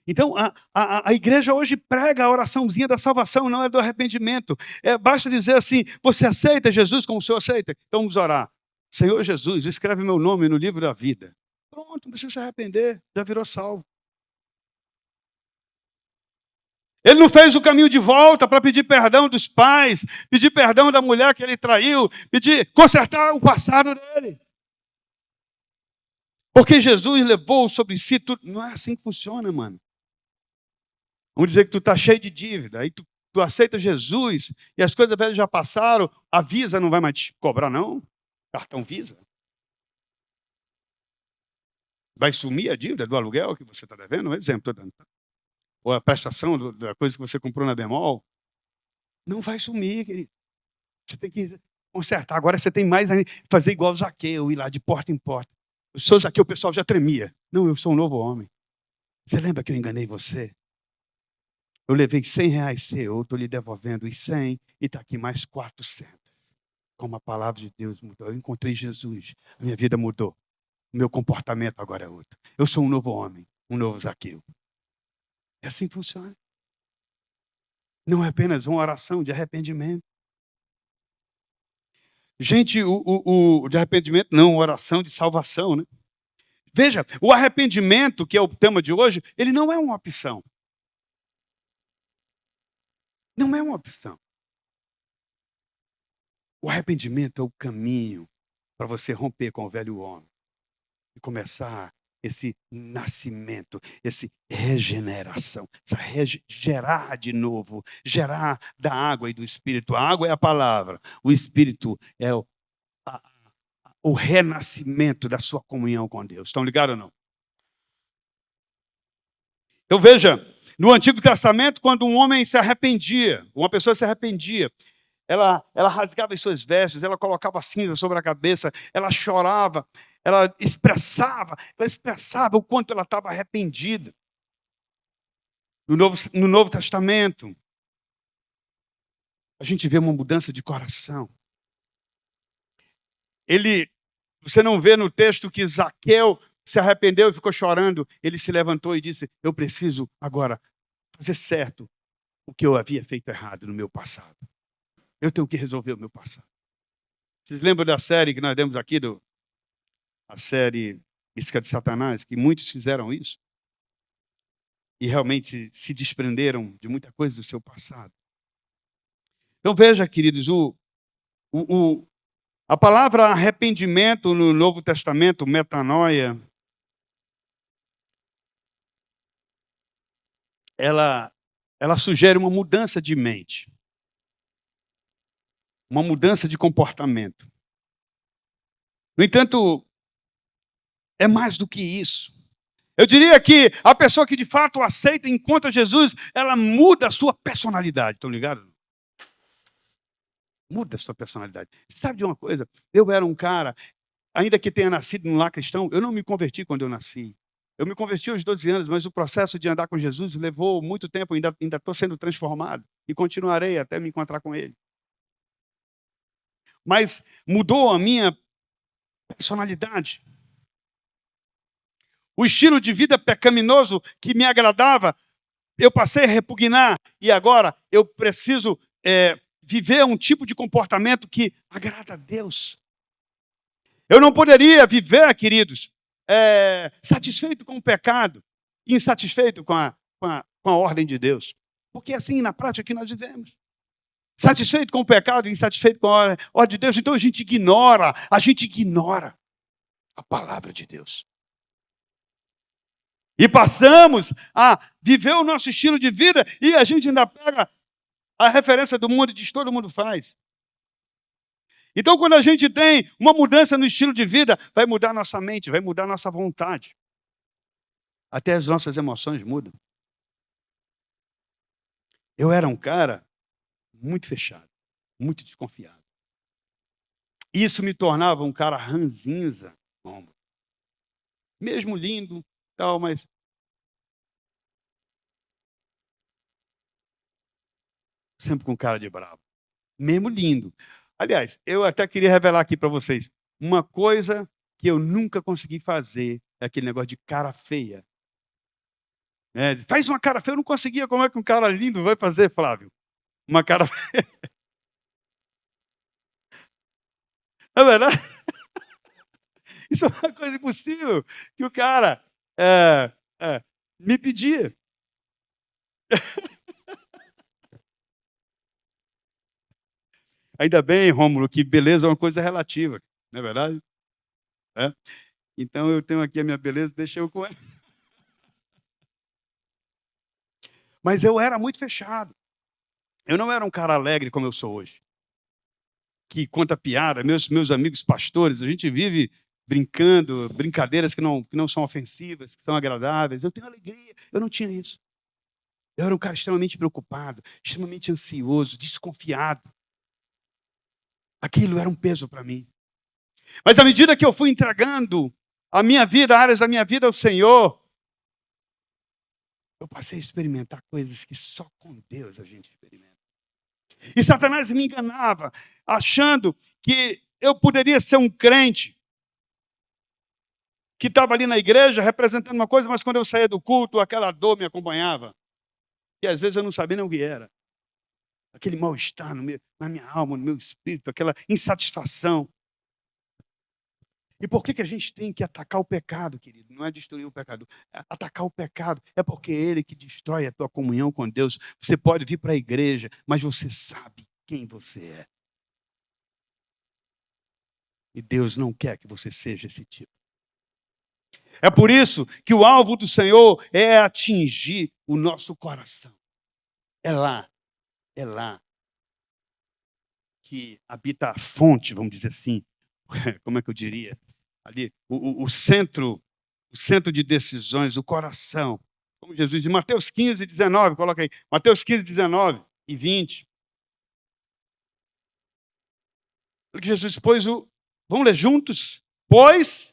Então, a igreja hoje prega a oraçãozinha da salvação, não é do arrependimento. Basta dizer assim, você aceita Jesus como o Senhor aceita? Então vamos orar. Senhor Jesus, escreve meu nome no livro da vida. Pronto, não precisa se arrepender, já virou salvo. Ele não fez o caminho de volta para pedir perdão dos pais, pedir perdão da mulher que ele traiu, consertar o passado dele. Porque Jesus levou sobre si tudo. Não é assim que funciona, mano. Vamos dizer que tu está cheio de dívida, aí tu aceita Jesus e as coisas velhas já passaram, a Visa não vai mais te cobrar, não? Cartão Visa. Vai sumir a dívida do aluguel que você está devendo? Um exemplo, estou dando. Ou a prestação da coisa que você comprou na Bemol. Não vai sumir, querido. Você tem que consertar. Agora você tem mais a fazer igual o Zaqueu, ir lá de porta em porta. Eu sou Zaqueu, o pessoal já tremia. Não, eu sou um novo homem. Você lembra que eu enganei você? Eu levei R$100 seu, eu estou lhe devolvendo os 100 e está aqui mais 400. Como a palavra de Deus mudou. Eu encontrei Jesus, a minha vida mudou. O meu comportamento agora é outro. Eu sou um novo homem, um novo Zaqueu. É assim que funciona. Não é apenas uma oração de arrependimento. Gente, o de arrependimento não, oração de salvação, né? Veja, o arrependimento, que é o tema de hoje, ele não é uma opção. Não é uma opção. O arrependimento é o caminho para você romper com o velho homem e começar esse nascimento, essa regeneração, gerar de novo, gerar da água e do Espírito. A água é a palavra, o Espírito é o renascimento da sua comunhão com Deus. Estão ligados ou não? Então veja, no Antigo Testamento, quando um homem se arrependia, uma pessoa se arrependia, ela rasgava as suas vestes, ela colocava cinza sobre a cabeça, ela chorava, ela expressava o quanto ela estava arrependida. No Novo Testamento, a gente vê uma mudança de coração. Você não vê no texto que Zaqueu se arrependeu e ficou chorando. Ele se levantou e disse: eu preciso agora fazer certo o que eu havia feito errado no meu passado. Eu tenho que resolver o meu passado. Vocês lembram da série que nós demos aqui, a série Isca de Satanás, que muitos fizeram isso? E realmente se desprenderam de muita coisa do seu passado. Então veja, queridos, a palavra arrependimento no Novo Testamento, metanoia, ela sugere uma mudança de mente, uma mudança de comportamento. No entanto, é mais do que isso. Eu diria que a pessoa que de fato aceita e encontra Jesus, ela muda a sua personalidade. Estão ligados? Muda a sua personalidade. Você sabe de uma coisa? Eu era um cara, ainda que tenha nascido num lar cristão, eu não me converti quando eu nasci. Eu me converti aos 12 anos, mas o processo de andar com Jesus levou muito tempo, ainda estou sendo transformado e continuarei até me encontrar com Ele. Mas mudou a minha personalidade. O estilo de vida pecaminoso que me agradava, eu passei a repugnar e agora eu preciso viver um tipo de comportamento que agrada a Deus. Eu não poderia viver, queridos, satisfeito com o pecado e insatisfeito com a ordem de Deus. Porque assim, na prática, que nós vivemos. Satisfeito com o pecado e insatisfeito com a ordem de Deus. Então a gente ignora a palavra de Deus. E passamos a viver o nosso estilo de vida e a gente ainda pega a referência do mundo e diz: todo mundo faz. Então, quando a gente tem uma mudança no estilo de vida, vai mudar a nossa mente, vai mudar a nossa vontade. Até as nossas emoções mudam. Eu era um cara muito fechado, muito desconfiado. Isso me tornava um cara ranzinza, mesmo lindo, tal, mas sempre com cara de bravo. Mesmo lindo. Aliás, eu até queria revelar aqui para vocês uma coisa que eu nunca consegui fazer, é aquele negócio de cara feia. Faz uma cara feia, eu não conseguia. Como é que um cara lindo vai fazer, Flávio? Uma cara feia. Não é verdade? Isso é uma coisa impossível que o cara me pedia. Ainda bem, Rômulo, que beleza é uma coisa relativa, não é verdade? Então eu tenho aqui a minha beleza, deixa eu com ela. Mas eu era muito fechado. Eu não era um cara alegre como eu sou hoje, que conta piada. Meus amigos pastores, a gente vive brincando, brincadeiras que não são ofensivas, que são agradáveis. Eu tenho alegria, eu não tinha isso. Eu era um cara extremamente preocupado, extremamente ansioso, desconfiado. Aquilo era um peso para mim. Mas à medida que eu fui entregando a minha vida, áreas da minha vida ao Senhor, eu passei a experimentar coisas que só com Deus a gente experimenta. E Satanás me enganava, achando que eu poderia ser um crente que estava ali na igreja representando uma coisa, mas quando eu saía do culto, aquela dor me acompanhava. E às vezes eu não sabia nem o que era. Aquele mal-estar na minha alma, no meu espírito, aquela insatisfação. E por que a gente tem que atacar o pecado, querido? Não é destruir o pecado. Atacar o pecado é porque é ele que destrói a tua comunhão com Deus. Você pode vir para a igreja, mas você sabe quem você é. E Deus não quer que você seja esse tipo. É por isso que o alvo do Senhor é atingir o nosso coração. É lá que habita a fonte, vamos dizer assim. Como é que eu diria? Ali, o centro de decisões, o coração. Como Jesus diz, Mateus 15, 19, coloca aí. Mateus 15, 19 e 20. Porque Jesus pôs o... Vamos ler juntos? Pois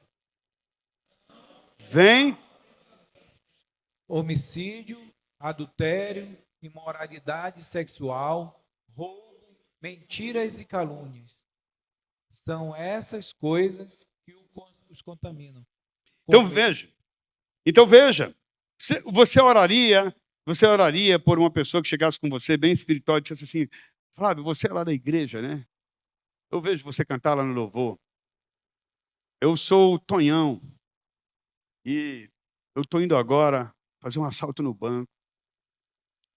vem homicídio, adultério, imoralidade sexual, roubo, mentiras e calúnias. São essas coisas que os contaminam. Então veja, você oraria por uma pessoa que chegasse com você bem espiritual e dissesse assim, Flávio, você é lá da igreja, né? Eu vejo você cantar lá no louvor. Eu sou o Tonhão e eu estou indo agora fazer um assalto no banco.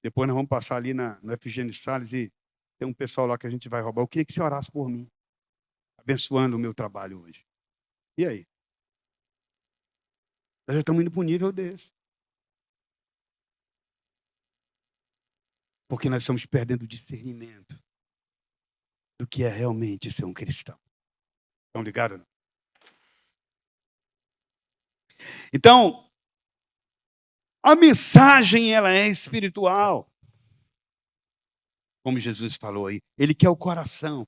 Depois nós vamos passar ali no Efigênio Salles e tem um pessoal lá que a gente vai roubar. Eu queria que você orasse por mim, abençoando o meu trabalho hoje. E aí? Nós já estamos indo para um nível desse. Porque nós estamos perdendo o discernimento do que é realmente ser um cristão. Estão ligados? Então, a mensagem ela é espiritual. Como Jesus falou aí, ele quer o coração.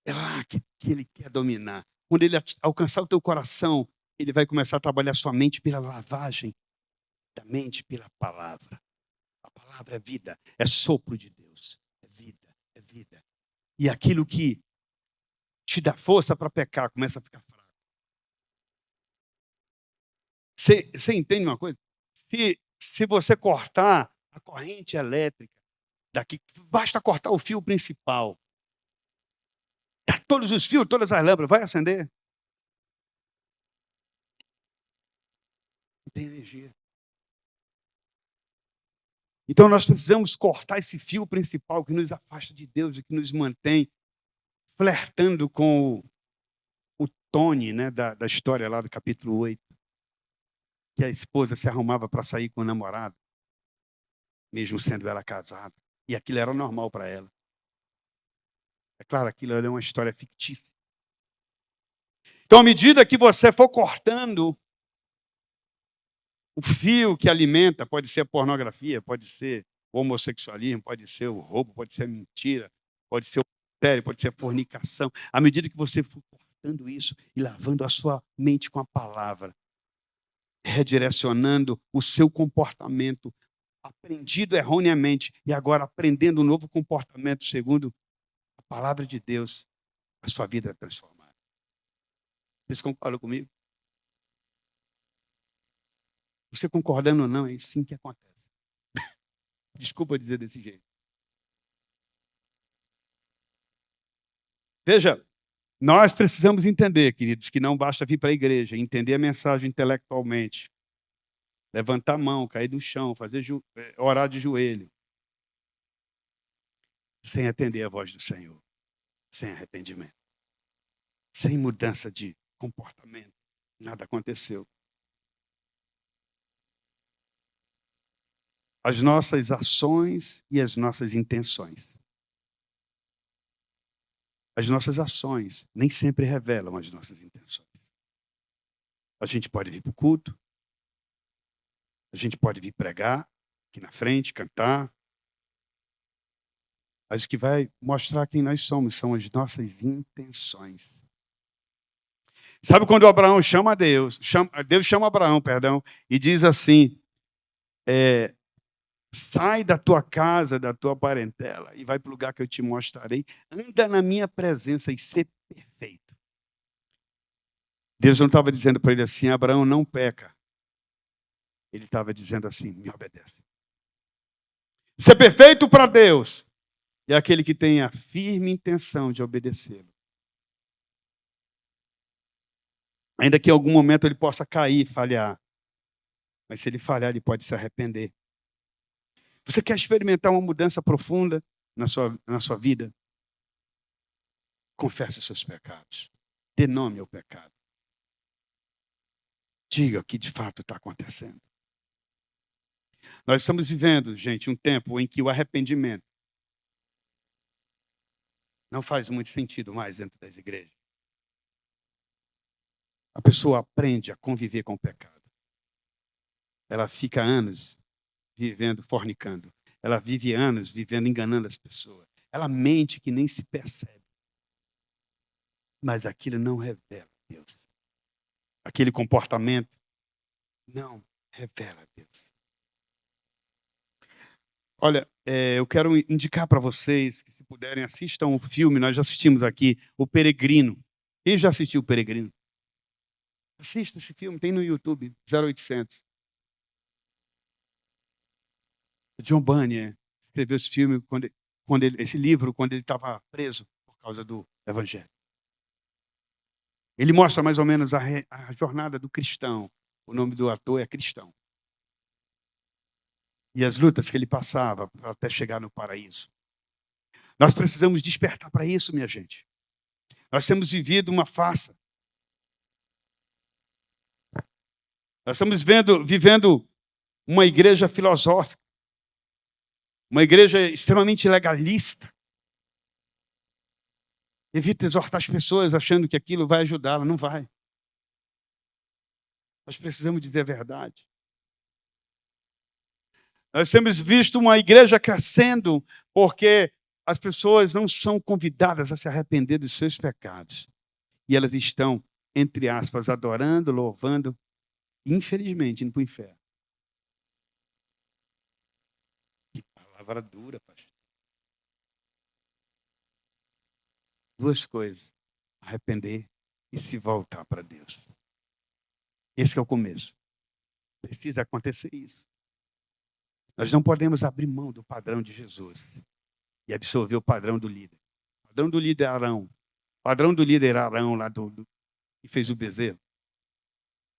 É lá que ele quer dominar. Quando ele alcançar o teu coração, ele vai começar a trabalhar sua mente pela lavagem da mente pela palavra. A palavra é vida, é sopro de Deus. É vida, é vida. E aquilo que te dá força para pecar começa a ficar fraco. Você entende uma coisa? Se você cortar a corrente elétrica daqui, basta cortar o fio principal. Todos os fios, todas as lâmpadas, vai acender? Não tem energia. Então nós precisamos cortar esse fio principal que nos afasta de Deus e que nos mantém flertando com o Tony, né, da história lá do capítulo 8. Que a esposa se arrumava para sair com o namorado, mesmo sendo ela casada. E aquilo era normal para ela. É claro, aquilo é uma história fictícia. Então, à medida que você for cortando o fio que alimenta, pode ser a pornografia, pode ser o homossexualismo, pode ser o roubo, pode ser a mentira, pode ser o adultério, pode ser a fornicação. À medida que você for cortando isso e lavando a sua mente com a palavra, redirecionando o seu comportamento, aprendido erroneamente, e agora aprendendo um novo comportamento segundo a palavra de Deus, a sua vida é transformada. Vocês concordam comigo? Você concordando ou não, é isso sim que acontece. Desculpa dizer desse jeito. Veja, nós precisamos entender, queridos, que não basta vir para a igreja, entender a mensagem intelectualmente, levantar a mão, cair do chão, orar de joelho, sem atender a voz do Senhor, sem arrependimento, sem mudança de comportamento. Nada aconteceu. As nossas ações e as nossas intenções. As nossas ações nem sempre revelam as nossas intenções. A gente pode vir para o culto, a gente pode vir pregar, aqui na frente, cantar. Mas o que vai mostrar quem nós somos são as nossas intenções. Sabe quando Abraão chama Deus chama Abraão, perdão, e diz assim, sai da tua casa, da tua parentela, e vai para o lugar que eu te mostrarei, anda na minha presença e ser perfeito. Deus não estava dizendo para ele assim, Abraão, não peca. Ele estava dizendo assim, me obedece. Ser perfeito para Deus é aquele que tem a firme intenção de obedecê-lo. Ainda que em algum momento ele possa cair, falhar. Mas se ele falhar, ele pode se arrepender. Você quer experimentar uma mudança profunda na sua vida? Confesse os seus pecados. Dê nome ao pecado. Diga o que de fato está acontecendo. Nós estamos vivendo, gente, um tempo em que o arrependimento não faz muito sentido mais dentro das igrejas. A pessoa aprende a conviver com o pecado. Ela fica anos vivendo fornicando. Ela vive anos vivendo enganando as pessoas. Ela mente que nem se percebe. Mas aquilo não revela Deus. Aquele comportamento não revela Deus. Olha, eu quero indicar para vocês que, se puderem, assistam um filme. Nós já assistimos aqui, O Peregrino. Quem já assistiu O Peregrino? Assista esse filme, tem no YouTube, 0800. John Bunyan escreveu esse filme, esse livro, quando ele estava preso por causa do Evangelho. Ele mostra mais ou menos a jornada do cristão. O nome do ator é Cristão. E as lutas que ele passava para até chegar no paraíso. Nós precisamos despertar para isso, minha gente. Nós temos vivido uma farsa. Nós estamos vivendo uma igreja filosófica. Uma igreja extremamente legalista. Evita exortar as pessoas achando que aquilo vai ajudá-la. Não vai. Nós precisamos dizer a verdade. Nós temos visto uma igreja crescendo porque as pessoas não são convidadas a se arrepender dos seus pecados. E elas estão, entre aspas, adorando, louvando, infelizmente, indo para o inferno. Que palavra dura, pastor. Duas coisas: arrepender e se voltar para Deus. Esse é o começo. Precisa acontecer isso. Nós não podemos abrir mão do padrão de Jesus e absorver o padrão do líder. O padrão do líder é Arão. O padrão do líder era Arão, lá que fez o bezerro.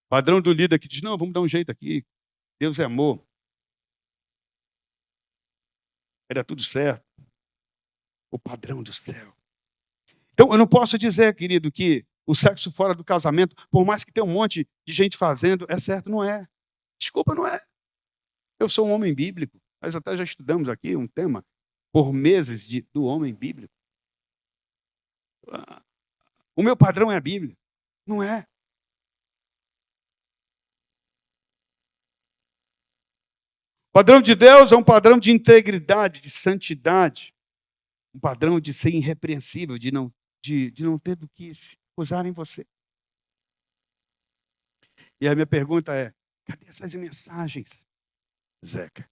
O padrão do líder que diz, não, vamos dar um jeito aqui. Deus é amor. Era tudo certo. O padrão do céu. Então, eu não posso dizer, querido, que o sexo fora do casamento, por mais que tenha um monte de gente fazendo, é certo, não é. Desculpa, não é. Eu sou um homem bíblico. Nós até já estudamos aqui um tema por meses do homem bíblico. O meu padrão é a Bíblia. Não é. O padrão de Deus é um padrão de integridade, de santidade. Um padrão de ser irrepreensível, de não ter do que usar em você. E a minha pergunta é, cadê essas mensagens, Zeca?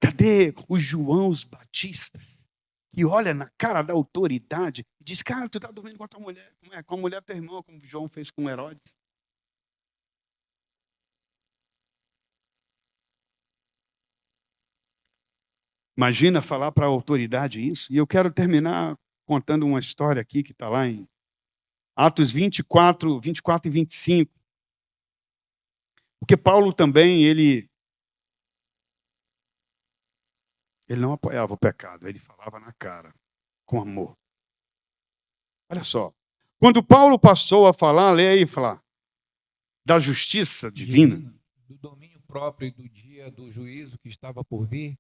Cadê os Joãos Batistas que olha na cara da autoridade e diz, cara, tu está dormindo com a tua mulher, não é? Com a mulher do teu irmão, como João fez com Herodes. Imagina falar para a autoridade isso. E eu quero terminar contando uma história aqui que está lá em Atos 24 e 25. Porque Paulo também, ele não apoiava o pecado, ele falava na cara, com amor. Olha só, quando Paulo passou a falar, lê aí, falar da justiça divina, do domínio próprio e do dia do juízo que estava por vir,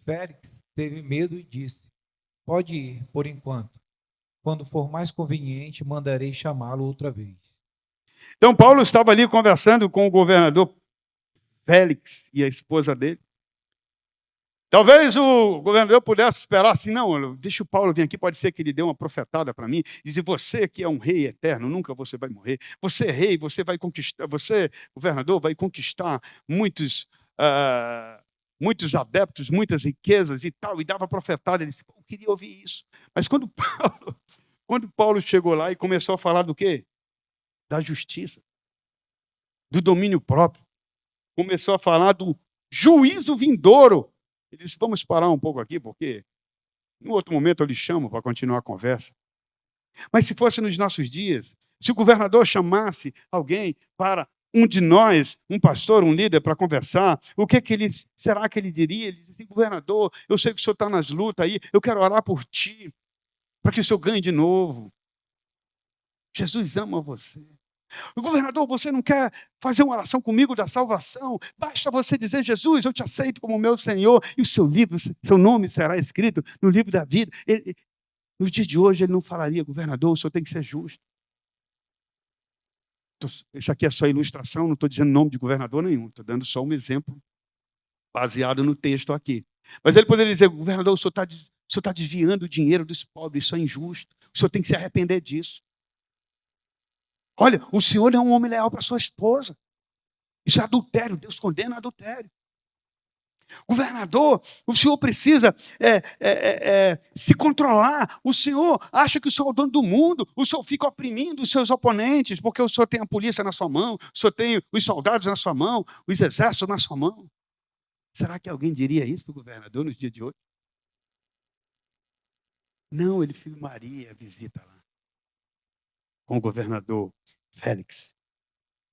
Félix teve medo e disse, pode ir, por enquanto. Quando for mais conveniente, mandarei chamá-lo outra vez. Então, Paulo estava ali conversando com o governador Félix e a esposa dele. Talvez o governador pudesse esperar assim, não, deixa o Paulo vir aqui, pode ser que ele dê uma profetada para mim, e dizer, você que é um rei eterno, nunca você vai morrer, você é rei, você vai conquistar, você, governador, vai conquistar muitos adeptos, muitas riquezas e tal, e dava profetada, ele disse, eu queria ouvir isso. Mas quando Paulo chegou lá e começou a falar do quê? Da justiça, do domínio próprio, começou a falar do juízo vindouro. Ele disse, vamos parar um pouco aqui, porque em outro momento eu lhe chamo para continuar a conversa. Mas se fosse nos nossos dias, se o governador chamasse alguém para um de nós, um pastor, um líder, para conversar, será que ele diria? Ele disse, governador, eu sei que o senhor está nas lutas aí, eu quero orar por ti, para que o senhor ganhe de novo. Jesus ama você. Governador, você não quer fazer uma oração comigo da salvação? Basta você dizer, Jesus, eu te aceito como meu Senhor, e o seu nome será escrito no livro da vida. No dia de hoje, ele não falaria, governador, o senhor tem que ser justo. Isso aqui é só ilustração, não estou dizendo nome de governador nenhum, estou dando só um exemplo baseado no texto aqui. Mas ele poderia dizer, governador, o senhor está desviando o dinheiro dos pobres, isso é injusto, o senhor tem que se arrepender disso. Olha, o senhor não é um homem leal para sua esposa. Isso é adultério, Deus condena adultério. Governador, o senhor precisa se controlar. O senhor acha que o senhor é o dono do mundo. O senhor fica oprimindo os seus oponentes, porque o senhor tem a polícia na sua mão, o senhor tem os soldados na sua mão, os exércitos na sua mão. Será que alguém diria isso para o governador nos dias de hoje? Não, ele filmaria a visita lá com o governador Félix.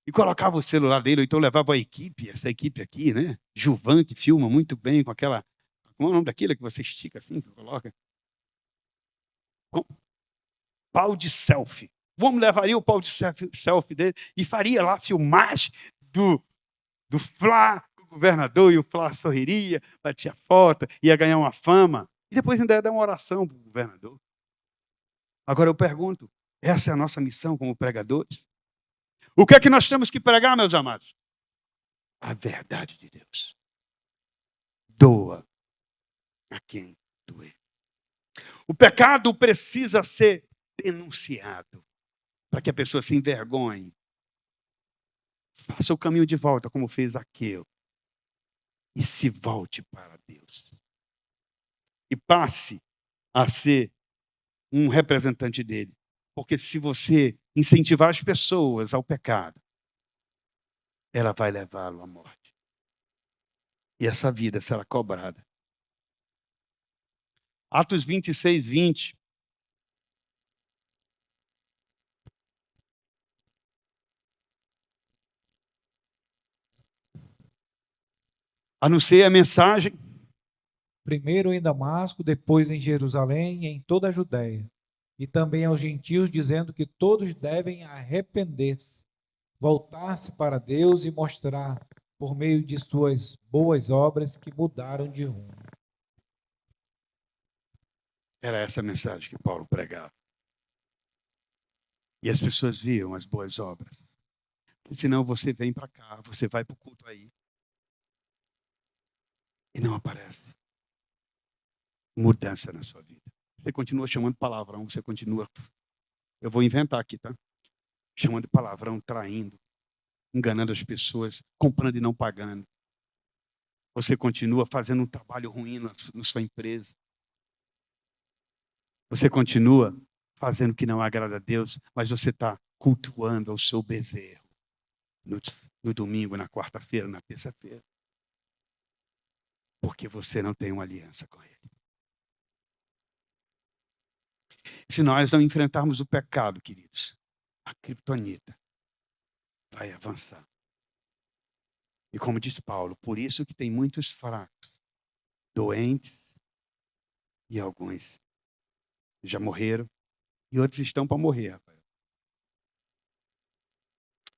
E colocava o celular dele, ou então levava a equipe, essa equipe aqui, né? Gilvan, que filma muito bem com aquela... Como é o nome daquilo que você estica assim, que coloca? Pau de selfie. O homem levaria o pau de selfie dele e faria lá filmagem do Flá, o governador, e o Flá sorriria, batia foto, ia ganhar uma fama. E depois ainda ia dar uma oração para o governador. Agora eu pergunto, essa é a nossa missão como pregadores? O que é que nós temos que pregar, meus amados? A verdade de Deus. Doa a quem doer. O pecado precisa ser denunciado para que a pessoa se envergonhe. Faça o caminho de volta, como fez Zaqueu, e se volte para Deus. E passe a ser um representante dele. Porque se você incentivar as pessoas ao pecado, ela vai levá-lo à morte. E essa vida será cobrada. Atos 26, 20. Anunciei a mensagem. Primeiro em Damasco, depois em Jerusalém e em toda a Judéia. E também aos gentios, dizendo que todos devem arrepender-se, voltar-se para Deus e mostrar, por meio de suas boas obras, que mudaram de rumo. Era essa a mensagem que Paulo pregava. E as pessoas viam as boas obras. Porque senão você vem para cá, você vai para o culto aí. E não aparece mudança na sua vida. Você continua chamando palavrão, você continua... Eu vou inventar aqui, tá? Chamando palavrão, traindo, enganando as pessoas, comprando e não pagando. Você continua fazendo um trabalho ruim na sua empresa. Você continua fazendo o que não agrada a Deus, mas você está cultuando ao seu bezerro no domingo, na quarta-feira, na terça-feira. Porque você não tem uma aliança com Ele. Se nós não enfrentarmos o pecado, queridos, a criptonita vai avançar. E como diz Paulo, por isso que tem muitos fracos, doentes, e alguns já morreram, e outros estão para morrer, rapaz.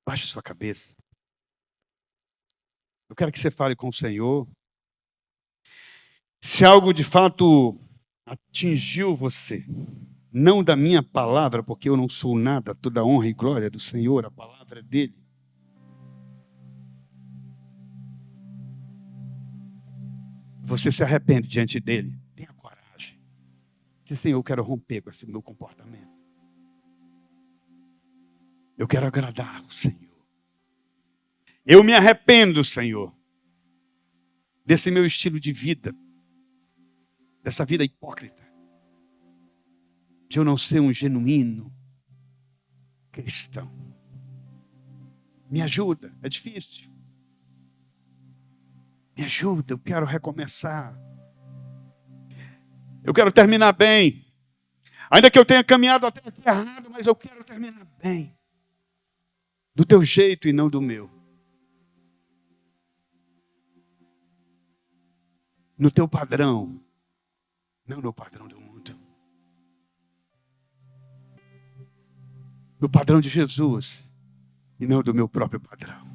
Baixe sua cabeça. Eu quero que você fale com o Senhor. Se algo de fato atingiu você, não da minha palavra, porque eu não sou nada, toda a honra e glória do Senhor, a palavra é dele. você se arrepende diante dele, tenha coragem. Diz, Senhor, eu quero romper com esse meu comportamento. Eu quero agradar o Senhor. Eu me arrependo, Senhor, desse meu estilo de vida, dessa vida hipócrita, de eu não ser um genuíno cristão. Me ajuda, é difícil. Me ajuda, eu quero recomeçar. Eu quero terminar bem. Ainda que eu tenha caminhado até aqui errado, mas eu quero terminar bem. Do teu jeito e não do meu. No teu padrão, não no padrão do mundo. No padrão de Jesus e não do meu próprio padrão.